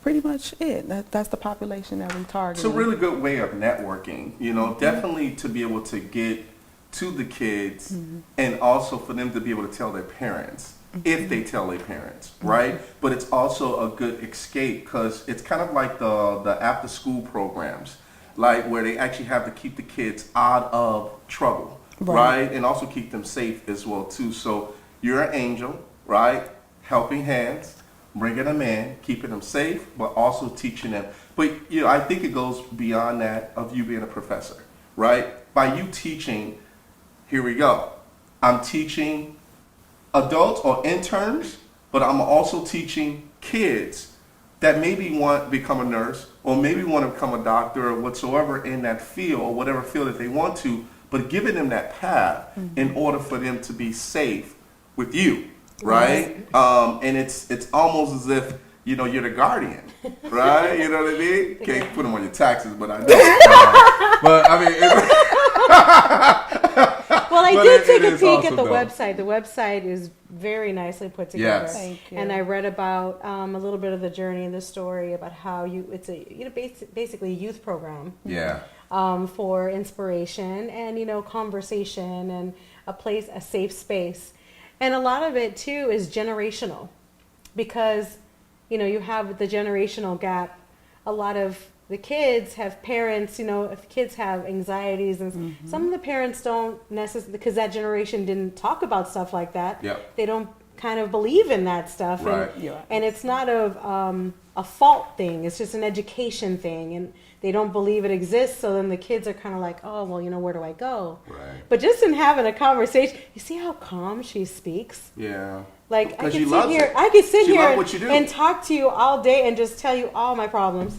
pretty much it. That's the population that we target. It's a really good way of networking, definitely to be able to get to the kids and also for them to be able to tell their parents if they tell their parents, right? But it's also a good escape because it's kind of like the after school programs, like where they actually have to keep the kids out of trouble, right? And also keep them safe as well too. So you're an angel, right? Helping hands. Bringing them in, keeping them safe, but also teaching them. But I think it goes beyond that of you being a professor, right? By you teaching, here we go. I'm teaching adults or interns, but I'm also teaching kids that maybe want to become a nurse or maybe want to become a doctor or whatsoever in that field or whatever field that they want to, but giving them that path in order for them to be safe with you, right? And it's almost as if, you know, you're the guardian, right? You know what I mean? Can't put them on your taxes, but I know. But I mean, well, I but did take it a is peek at the awesome, though. website. The website is very nicely put together. Yes. Thank you. And I read about a little bit of the journey and the story about how it's a basically a youth program. Yeah. For inspiration and conversation and a safe space, and a lot of it too is generational, because you have the generational gap. A lot of the kids have parents, if kids have anxieties, and some of the parents don't necessarily, because that generation didn't talk about stuff like that. Yep. They don't kind of believe in that stuff, Right. and it's not a fault thing. It's just an education thing, and they don't believe it exists. So then the kids are kind of like, oh, well, where do I go? Right. But just in having a conversation, you see how calm she speaks? Yeah. Like, I Because could she sit loves here, it. I could sit She here loves what you do. and talk to you all day and just tell you all my problems.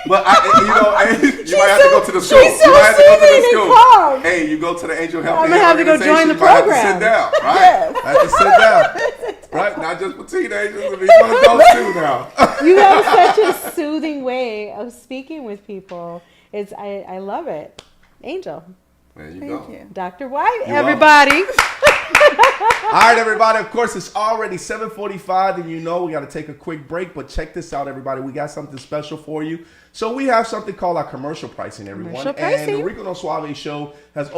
But you might have to go to the school. she's so You might have to go to soothing the and school. calm. Hey, you go to the Angel Helping I'm gonna Hand have to go join the Organization, you might have to program. sit down, right? Yes. Have to sit down, right? Not just for teenagers, but these adults too now. You have such a soothing way of speaking with people. I love it. Angel. There you Thank go. you. Dr. White, You're everybody. All right, everybody. Of course, it's already 7:45, and we got to take a quick break. But check this out, everybody. We got something special for you. So we have something called our commercial pricing, everyone. Commercial And the pricing. Rico No Suave show has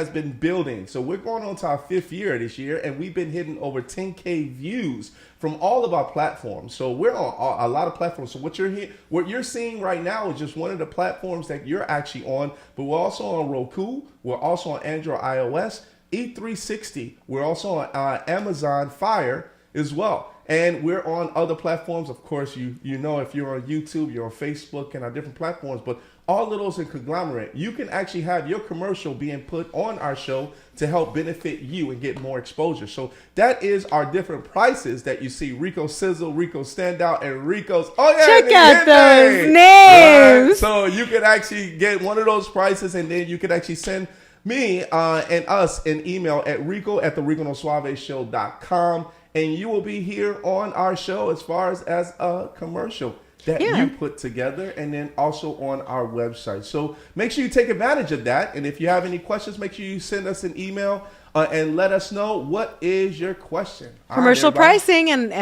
been building. So we're going on to our 5th year this year, and we've been hitting over 10K views from all of our platforms. So we're on a lot of platforms. So what you're seeing right now is just one of the platforms that you're actually on. But we're also on Roku. We're also on Android, iOS, E360. We're also on Amazon Fire as well. And we're on other platforms. Of course, if you're on YouTube, you're on Facebook and our different platforms. But all of those in conglomerate, you can actually have your commercial being put on our show to help benefit you and get more exposure. So that is our different prices that you see: Rico Sizzle, Rico Standout, and Rico's. Oh yeah, Check out those Right? names. So you can actually get one of those prices, and then you can actually send me and us an email at rico@thericonosuaveshow.com, and you will be here on our show as far as a commercial that you put together, and then also on our website. So make sure you take advantage of that. And if you have any questions, make sure you send us an email and let us know what is your question. All right, Commercial everybody. pricing, and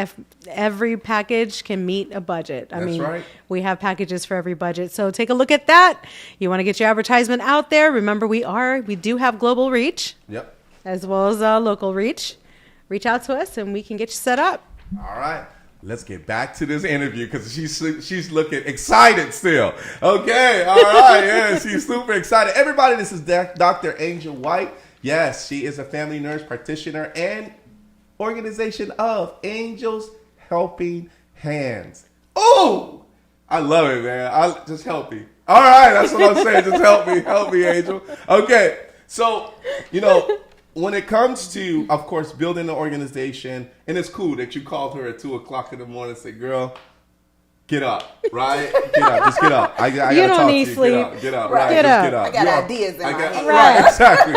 every package can meet a budget. That's right. We have packages for every budget. So take a look at that. You want to get your advertisement out there. Remember, we do have global reach Yep. as well as local reach. Reach out to us and we can get you set up. All right. Let's get back to this interview because she's looking excited still. Okay. All right. Yeah, she's super excited. Everybody, this is Dr. Angel White. Yes, she is a family nurse practitioner and organization of Angels Helping Hands. Oh, I love it, man. Just help me. All right, that's what I'm saying. Just help me, Angel. Okay, so when it comes to, of course, building an organization, and it's cool that you called her at 2:00 in the morning and said, "Girl, get up, right? Get up, just get up. I gotta You don't talk need to you. sleep. Get up, Right. right? Get Just up. get up. I got You are- ideas in my head. Right, exactly.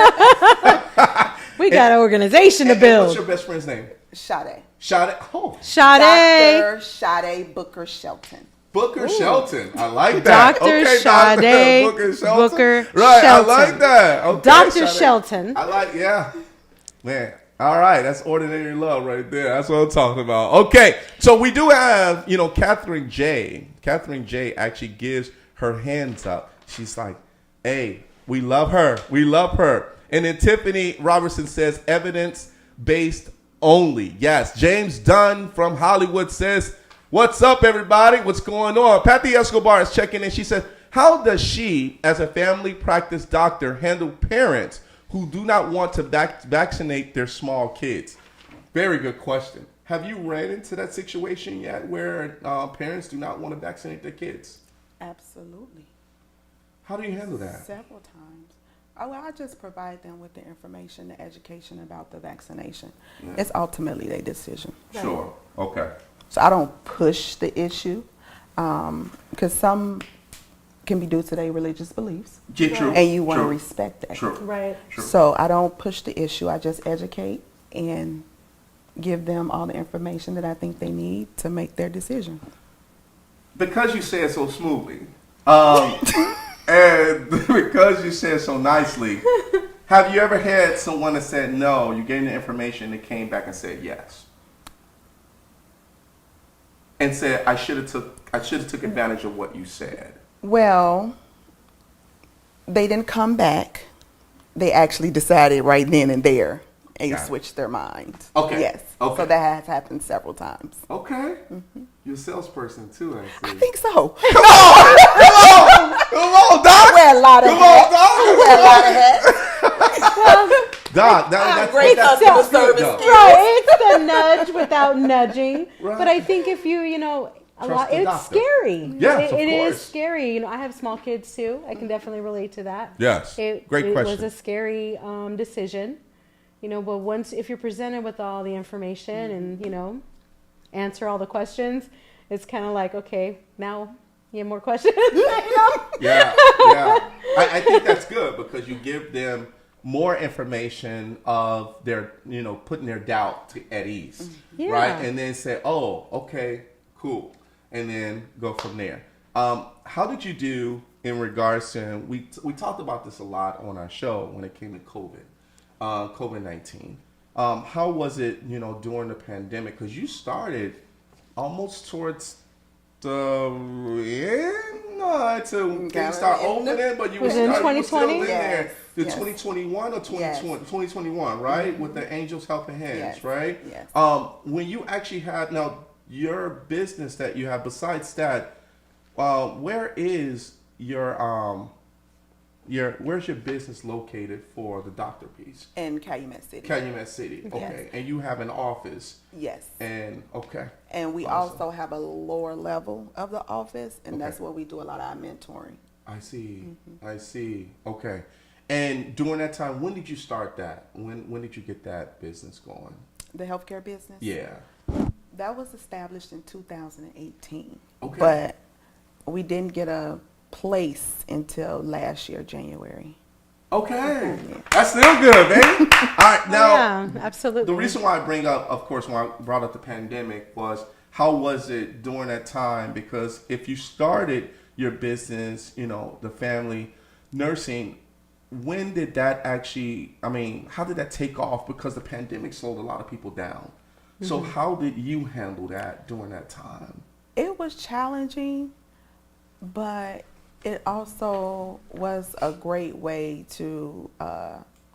We got an organization to And what's build. your best friend's name? Sade. Sade. Oh, Sade. Dr. Sade Booker Shelton. Booker Shelton. I like that. Dr. Okay, Sade Booker Shelton. Booker Right, Shelton. I like that. Okay, Dr. Sade. Shelton. I like, yeah. Man. All right, that's ordinary love right there. That's what I'm talking about. Okay, so we do have, Catherine J. Catherine J. actually gives her hands up. She's like, hey, we love her. We love her. And then Tiffany Robertson says, evidence-based only. Yes, James Dunn from Hollywood says, what's up, everybody? What's going on? Patty Escobar is checking in. She says, how does she, as a family practice doctor, handle parents who do not want to vaccinate their small kids? Very good question. Have you ran into that situation yet where parents do not want to vaccinate their kids? Absolutely. How do you handle that? Several times. Oh, well, I just provide them with the information, the education about the vaccination. Yeah. It's ultimately their decision. Sure. Okay. So I don't push the issue. Because some can be due to their religious beliefs. Yeah, true. And you want to True. respect that. True. Right. True. So I don't push the issue. I just educate and give them all the information that I think they need to make their decision. Because you say it so smoothly, and because you say it so nicely, have you ever had someone that said no, you gave them the information, they came back and said yes? And said, I should have took advantage of what you said. Well, they didn't come back. They actually decided right then and there and Got it. switched their minds. Okay. Yes. Okay. So that has happened several times. Okay. You're a salesperson too, I see. I think so. Come on, Doc. I wear a lot of Come hats. on, Doc. I wear a lot of hats. Doc, that's great that's customer good, service though. skills. Right, it's the nudge without nudging. Right. But I think if you a Trust lot, the it's doctor. scary. Yes, it of is course. scary. I have small kids too. I can definitely relate to that. Yes. Great It question. was a scary decision, but if you're presented with all the information and answer all the questions, it's kind of like, okay, now you have more questions. Yeah. I think that's good because you give them more information of their, putting their doubt at ease, Yeah. right? And then say, oh, okay, cool, and then go from there. How did you do in regards to we talked about this a lot on our show when it came to COVID-19. How was it, during the pandemic? Because you started almost towards the end to things start opening, but you were Was it in still in 2020? there. The Yes. 2021 or 2020? Yes. 2021, right? With the Angels Helping Hands, Yes. right? Yes. When you actually had now your business that you have, besides that, where is where's your business located for the doctor piece? In Calumet City. Calumet City, okay. And you have an office. Yes. And okay. And we Awesome. also have a lower level of the office, and Okay. that's where we do a lot of our mentoring. I see. I see. Okay. And during that time, when did you start that? When did you get that business going? The healthcare business? Yeah. That was established in 2018. Okay. But we didn't get a place until last year, January. Okay. That's still good, man. All right. Now, yeah, absolutely. the reason why I bring up, of course, when I brought up the pandemic was how was it during that time? Because if you started your business, the family nursing, when did that actually, how did that take off? Because the pandemic slowed a lot of people down. So how did you handle that during that time? It was challenging, but it also was a great way to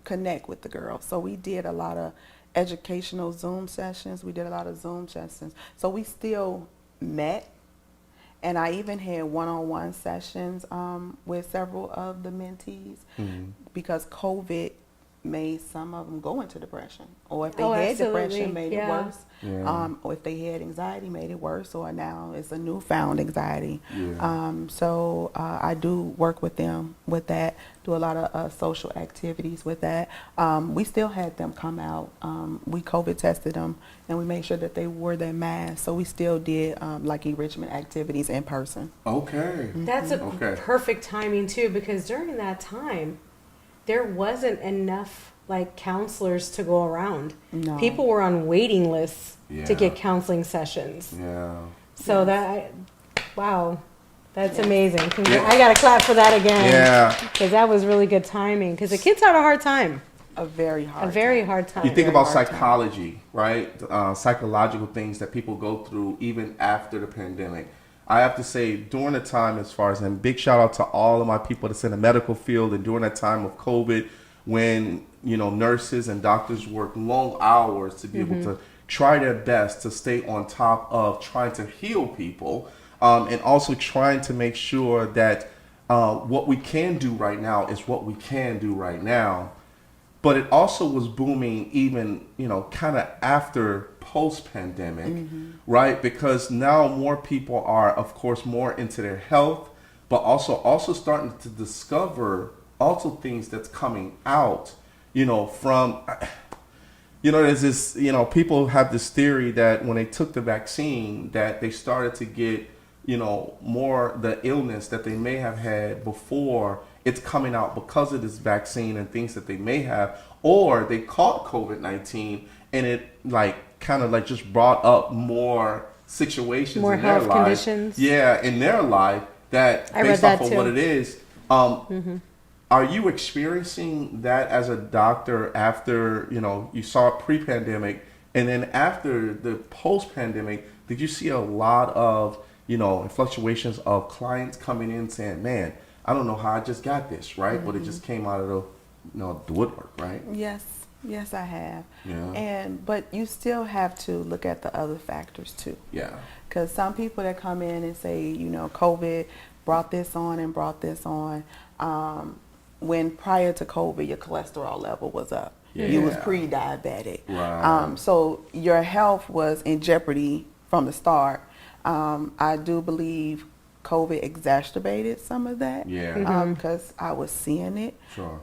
connect with the girls. So we did a lot of educational Zoom sessions. We did a lot of Zoom sessions. So we still met. And I even had one-on-one sessions with several of the mentees because COVID made some of them go into depression. Or if they had depression, made it worse. Yeah. Or if they had anxiety, made it worse. Or now it's a newfound anxiety. Yeah. So I do work with them with that, do a lot of social activities with that. We still had them come out. We COVID tested them, and we made sure that they wore their masks. So we still did like enrichment activities in person. Okay. That's a Okay. perfect timing too, because during that time, there wasn't enough counselors to go around. No. People were on waiting lists Yeah. to get counseling sessions. Yeah. So wow, that's amazing. I got to clap for that again. Yeah. Because that was really good timing. Because the kids had a hard time. A very hard time. You think about psychology, right? Psychological things that people go through even after the pandemic. I have to say, during the time, as far as, and big shout out to all of my people that's in the medical field, and during that time of COVID, when nurses and doctors work long hours to be able to try their best to stay on top of trying to heal people, and also trying to make sure that what we can do right now is what we can do right now. But it also was booming even, kind of after post-pandemic, right? Because now more people are, of course, more into their health, but also starting to discover also things that's coming out, from, there's this, people have this theory that when they took the vaccine that they started to get more the illness that they may have had before it's coming out because of this vaccine and things that they may have, or they caught COVID-19 and it like kind of like just brought up more situations More in their health life. conditions. Yeah, in their life that I based read off that of too. what it is. Are you experiencing that as a doctor after, you saw it pre-pandemic, and then after the post-pandemic, did you see a lot of, fluctuations of clients coming in saying, man, I don't know how I just got this, right? But it just came out of the woodwork, right? Yes, I have. Yeah. But you still have to look at the other factors too. Yeah. Because some people that come in and say, COVID brought this on and brought this on. When prior to COVID, your cholesterol level was up. You was Yeah. pre-diabetic. Right. So your health was in jeopardy from the start. I do believe COVID exacerbated some of that. Yeah. Because I was seeing it. Sure.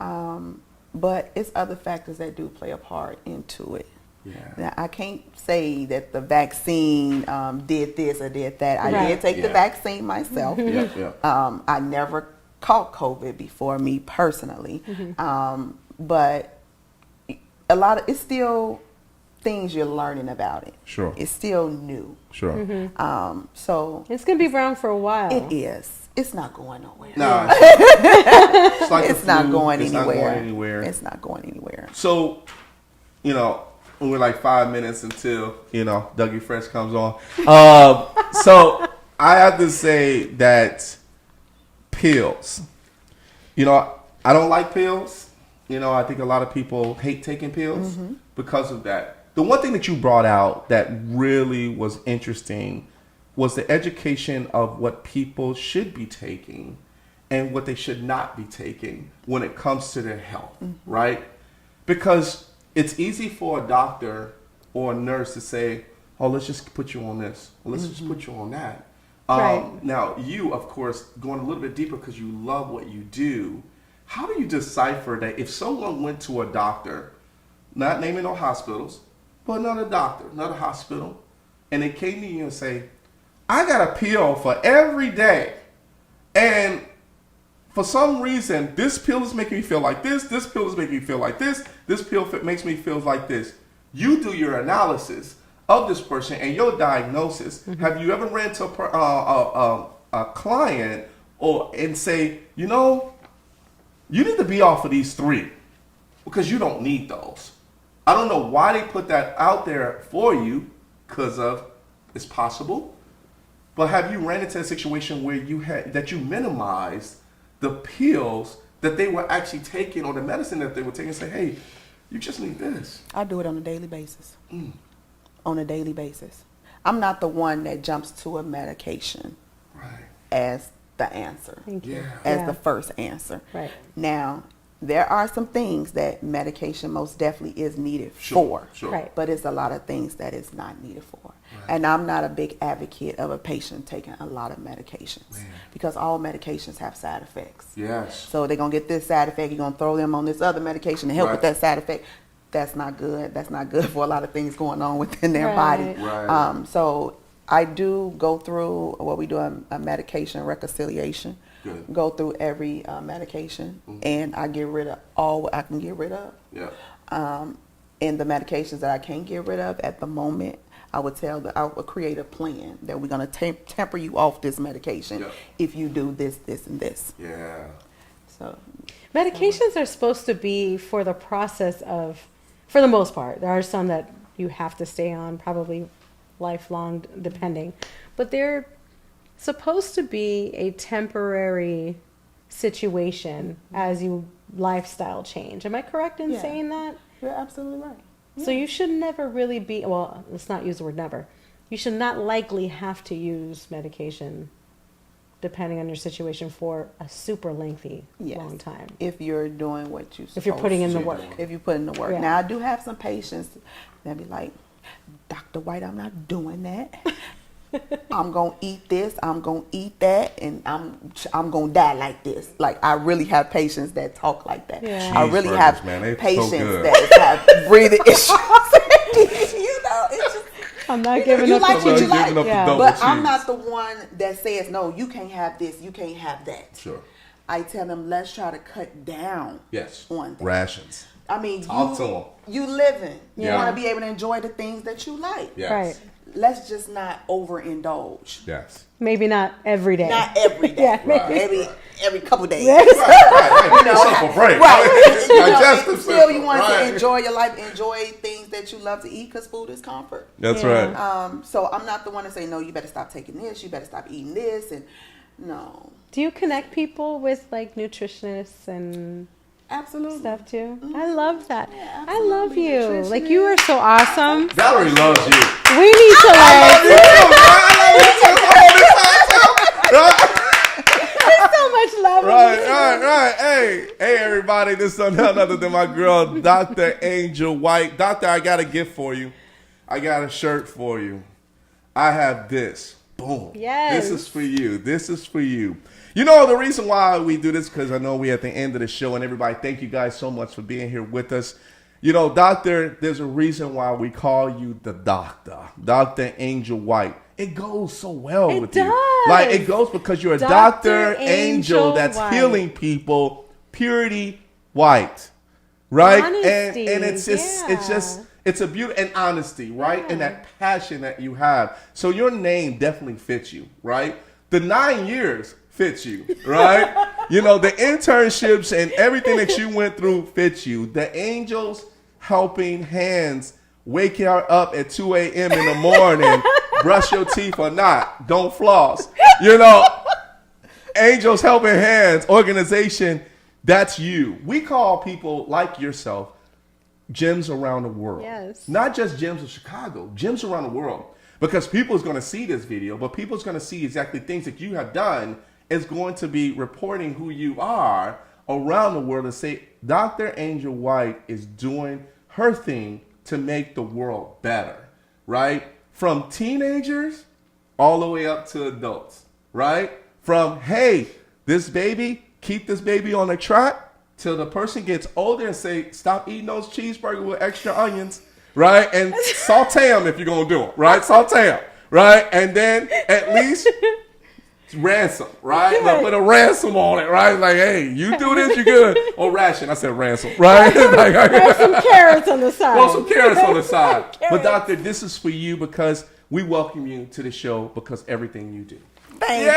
But it's other factors that do play a part into it. Yeah. Now, I can't say that the vaccine did this or did that. I Right. did take the Yeah. vaccine myself. Yeah. I never caught COVID before, me personally. But it's still things you're learning about it. Sure. It's still new. Sure. So It's going to be around for a while. it is. It's not going nowhere. No, it's like It's the not flu. going It's anywhere. not going anywhere. It's not going anywhere. So, we're like 5 minutes until, Dougie Fresh comes on. So I have to say that pills, I don't like pills. I think a lot of people hate taking pills because of that. The one thing that you brought out that really was interesting was the education of what people should be taking and what they should not be taking when it comes to their health, right? Because it's easy for a doctor or a nurse to say, oh, let's just put you on this, or let's just put you on that. Right. Now, you, of course, going a little bit deeper because you love what you do, how do you decipher that if someone went to a doctor, not naming no hospitals, but another doctor, another hospital, and they came to you and say, I got a pill for every day, and for some reason, this pill is making me feel like this pill is making me feel like this pill makes me feel like this. You do your analysis of this person and your diagnosis. Have you ever ran to a client and say, you need to be off of these 3 because you don't need those? I don't know why they put that out there for you because of it's possible. But have you ran into a situation where you minimized the pills that they were actually taking or the medicine that they were taking and say, hey, you just need this? I do it on a daily basis. On a daily basis. I'm not the one that jumps to a medication as the answer. Thank you. Yeah. As the first answer. Right. Now, there are some things that medication most definitely is needed Sure. Right. but it's a lot of things that it's not needed for. And I'm not a big advocate of a patient taking a lot of medications because all medications have side effects. Yes. So they're going to get this side effect, you're going to throw them on this other medication to help with that side effect. That's not good. That's not good for a lot of things going on within their body. Right. So I do go through what we do a medication reconciliation. Good. Go through every medication and I get rid of all what I can get rid of. Yeah. And the medications that I can't get rid of at the moment, I would create a plan that we're going to temper you off this medication if you do this, this, and this. Yeah. So Medications are supposed to be for the process of, for the most part, there are some that you have to stay on, probably lifelong, depending. But they're supposed to be a temporary situation as you lifestyle change. Am I correct in saying that? you're absolutely right. So you should never really be, well, let's not use the word never. You should not likely have to use medication depending on your situation for a super lengthy long time. If you're doing what you're supposed to. If you're putting in the work. If you put in the work. Yeah. Now, I do have some patients that be like, Dr. White, I'm not doing that. I'm going to eat this, I'm going to eat that, and I'm going to die like this. Like, I really have patients that talk like that. Yeah. I really have man, they so patients good. that have breathing issues. It's just, I'm not giving you up like the what you cheese. like. Giving up the Yeah. double But I'm cheese. not the one that says, no, you can't have this, you can't have that. Sure. I tell them, let's try to cut down Yes. on that. Rations. I mean, Talk to 'em. you living. You Yeah. want to be able to enjoy the things that you like. Yes. Right. Let's just not overindulge. Yes. Maybe not every day. Not every day. Yeah, Right. Maybe every couple days. Right. Give yourself a break. Right. Digest and the still, you system, want right. to enjoy your life, enjoy things that you love to eat, because food is comfort. That's Yeah. right. So I'm not the one to say, no, you better stop taking this, you better stop eating this, and no. Do you connect people with like nutritionists and Absolutely. stuff too? I love that. Yeah, I love absolutely. you. Nutritionist. Like you are so awesome. Valerie loves you. We need to There's so much love. in this. Right. Hey, everybody. This is none other than my girl, Dr. Angel White. Doctor, I got a gift for you. I got a shirt for you. I have this. Boom. Yes. This is for you. This is for you. You know, the reason why we do this, because I know we're at the end of the show, and everybody, thank you guys so much for being here with us. You know, Doctor, there's a reason why we call you the Doctor, Dr. Angel White. It goes so well It with does. you. Like, it goes because you're a Dr. Dr. Angel that's White. healing people, purity white, right? Honesty, And it's just, yeah. it's a beauty and honesty, right? Yeah. And that passion that you have. So your name definitely fits you, right? The 9 years fits you, right? You know, the internships and everything that you went through fits you. The angels helping hands wake you up at 2 a.m. in the morning, brush your teeth or not, don't floss. You know, angels helping hands, organization, that's you. We call people like yourself gems around the world. Yes. Not just gems of Chicago, gems around the world. Because people is going to see this video, but people is going to see exactly things that you have done is going to be reporting who you are around the world and say, Dr. Angel White is doing her thing to make the world better, right? From teenagers all the way up to adults, right? From, hey, this baby, keep this baby on the track till the person gets older and say, stop eating those cheeseburgers with extra onions, right? And saute them if you're going to do them, right? Saute them, right? And then at least ransom, right? Like, put a ransom on it, right? Like, hey, you do this, you good. Or ration. I said ransom, right? There's some carrots on the side. Well, some carrots on the side. But Carrots. doctor, this is for you because we welcome you to the show because everything you do. Thank you.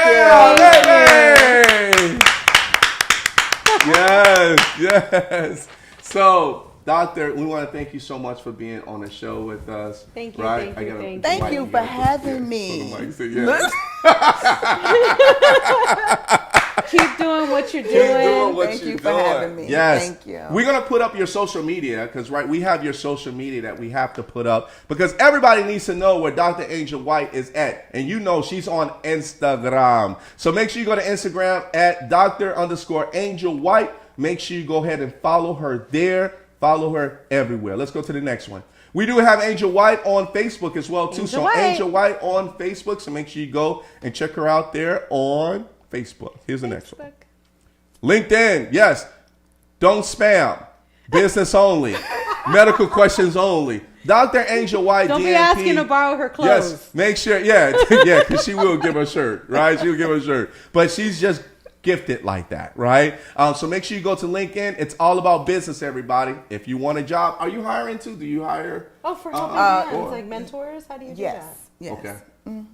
Hey! Yes. So, doctor, we want to thank you so much for being on the show with us. Thank you, Right? thank you, I gotta- thank the Thank mic, you you for gotta put- having yeah, me. put the mic, say yes. Keep doing what you're doing. Keep doing what Thank you're you for doing. having me. Yes. Thank you. We're going to put up your social media because, right, we have your social media that we have to put up because everybody needs to know where Dr. Angel White is at. And you know she's on Instagram. So make sure you go to Instagram at Dr._Angel White. Make sure you go ahead and follow her there. Follow her everywhere. Let's go to the next one. We do have Angel White on Facebook as well, too. Angel So White. Angel White on Facebook. So make sure you go and check her out there on Facebook. Here's the next one. LinkedIn, yes. Don't spam. Business only. Medical questions only. Dr. Angel White, Don't DNP. be asking to borrow her clothes. Yes, make sure, yeah, because she will give her a shirt, right? She'll give her a shirt. But she's just gifted like that, right? So make sure you go to LinkedIn. It's all about business, everybody. If you want a job, are you hiring too? Do you hire? Oh, for helping hands, like mentors? How do you do Yes. that? Yes. Okay.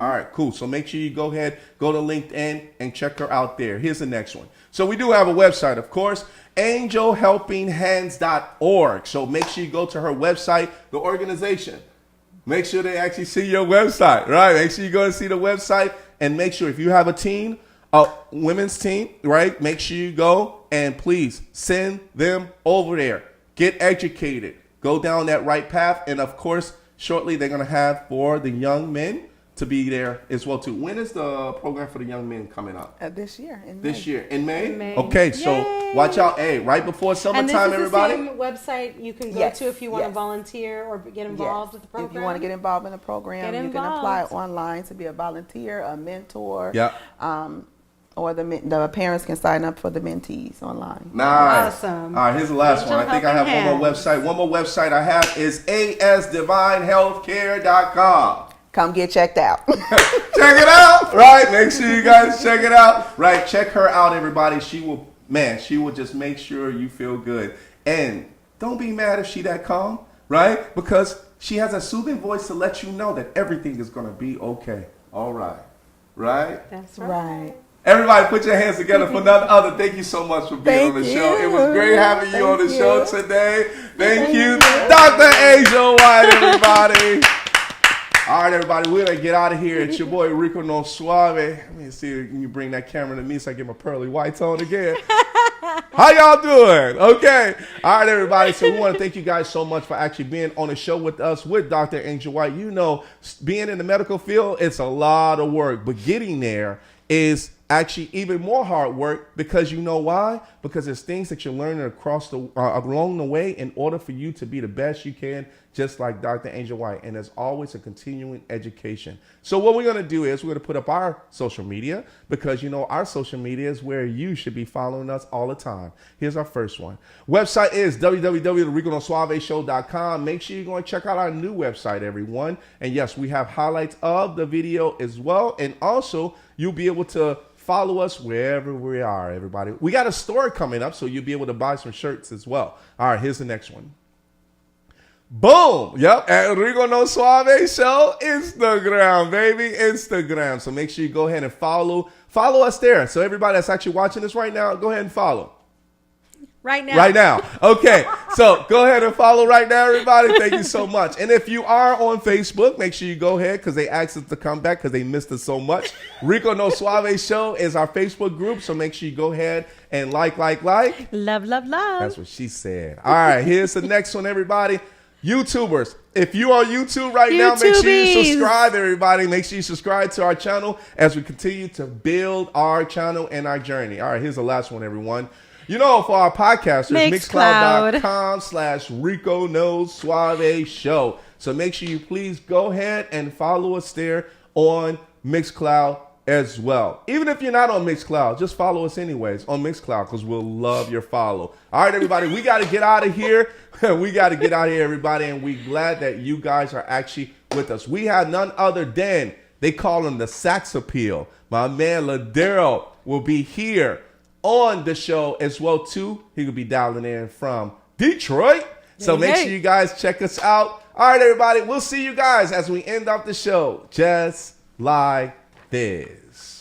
All right, cool. So make sure you go ahead, go to LinkedIn and check her out there. Here's the next one. So we do have a website, of course, angelhelpinghands.org. So make sure you go to her website, the organization. Make sure they actually see your website, right? Make sure you go and see the website and make sure if you have a team, a women's team, right? Make sure you go and please send them over there. Get educated. Go down that right path. And of course, shortly they're going to have for the young men to be there as well too. When is the program for the young men coming up? This year. In This May. year in May? In May. Okay, so Yay. watch out. Hey, right before And this summertime, is everybody. the same website you can go Yes, to if you want to yes. volunteer or get involved with the program. If you want to get involved in the program, Get you can apply involved. online to be a volunteer, a mentor. Yeah. Or the parents can sign up for the mentees online. Nice. Awesome. All right, here's the last Angel one. I think I have Helping one more Hands. website. One more website I have is asdivinehealthcare.com. Come get checked out. Check it out, right? Make sure you guys check it out, right? Check her out, everybody. She will just make sure you feel good. And don't be mad if she that calm, right? Because she has a soothing voice to let you know that everything is going to be okay. All right. Right? That's right. Right. Everybody put your hands together for none other. Thank you so much for being on the show. It was great having you on the show today. Thank you, Dr. Angel White, everybody. All right, everybody, we're going to get out of here. It's your boy, Rico No Suave. Let me see if you bring that camera to me so I get my pearly whites on again. How y'all doing? Okay. All right, everybody. So we want to thank you guys so much for actually being on the show with us with Dr. Angel White. You know, being in the medical field, it's a lot of work, but getting there is actually even more hard work because you know why? Because there's things that you're learning along the way in order for you to be the best you can, just like Dr. Angel White. And there's always a continuing education. So what we're going to do is we're going to put up our social media because, you know, our social media is where you should be following us all the time. Here's our first one. Website is www.riconosuaveshow.com. Make sure you're going to check out our new website, everyone. And yes, we have highlights of the video as well. And also, you'll be able to follow us wherever we are, everybody. We got a store coming up, so you'll be able to buy some shirts as well. All right, here's the next one. Boom. Yep. At Rico No Suave Show, Instagram, baby. Instagram. So make sure you go ahead and follow us there. So everybody that's actually watching this right now, go ahead and follow. Right now. Right now. Okay. So go ahead and follow right now, everybody. Thank you so much. And if you are on Facebook, make sure you go ahead because they asked us to come back because they missed us so much. Rico No Suave Show is our Facebook group. So make sure you go ahead and like. Love, love, love. That's what she said. All right. Here's the next one, everybody. YouTubers, if you are on YouTube right now, make sure you subscribe, everybody. Make sure you subscribe to our channel as we continue to build our channel and our journey. All right, here's the last one, everyone. You know, for our podcasters, mixcloud.com/Rico No Suave Show. So make sure you please go ahead and follow us there on Mixcloud as well. Even if you're not on Mixcloud, just follow us anyways on Mixcloud because we'll love your follow. All right, everybody, we got to get out of here. We got to get out of here, everybody, and we're glad that you guys are actually with us. We have none other than, they call him the Sax Appeal. My man Ladero will be here on the show as well, too. He will be dialing in from Detroit. So make sure you guys check us out. All right, everybody, we'll see you guys as we end off the show just like this.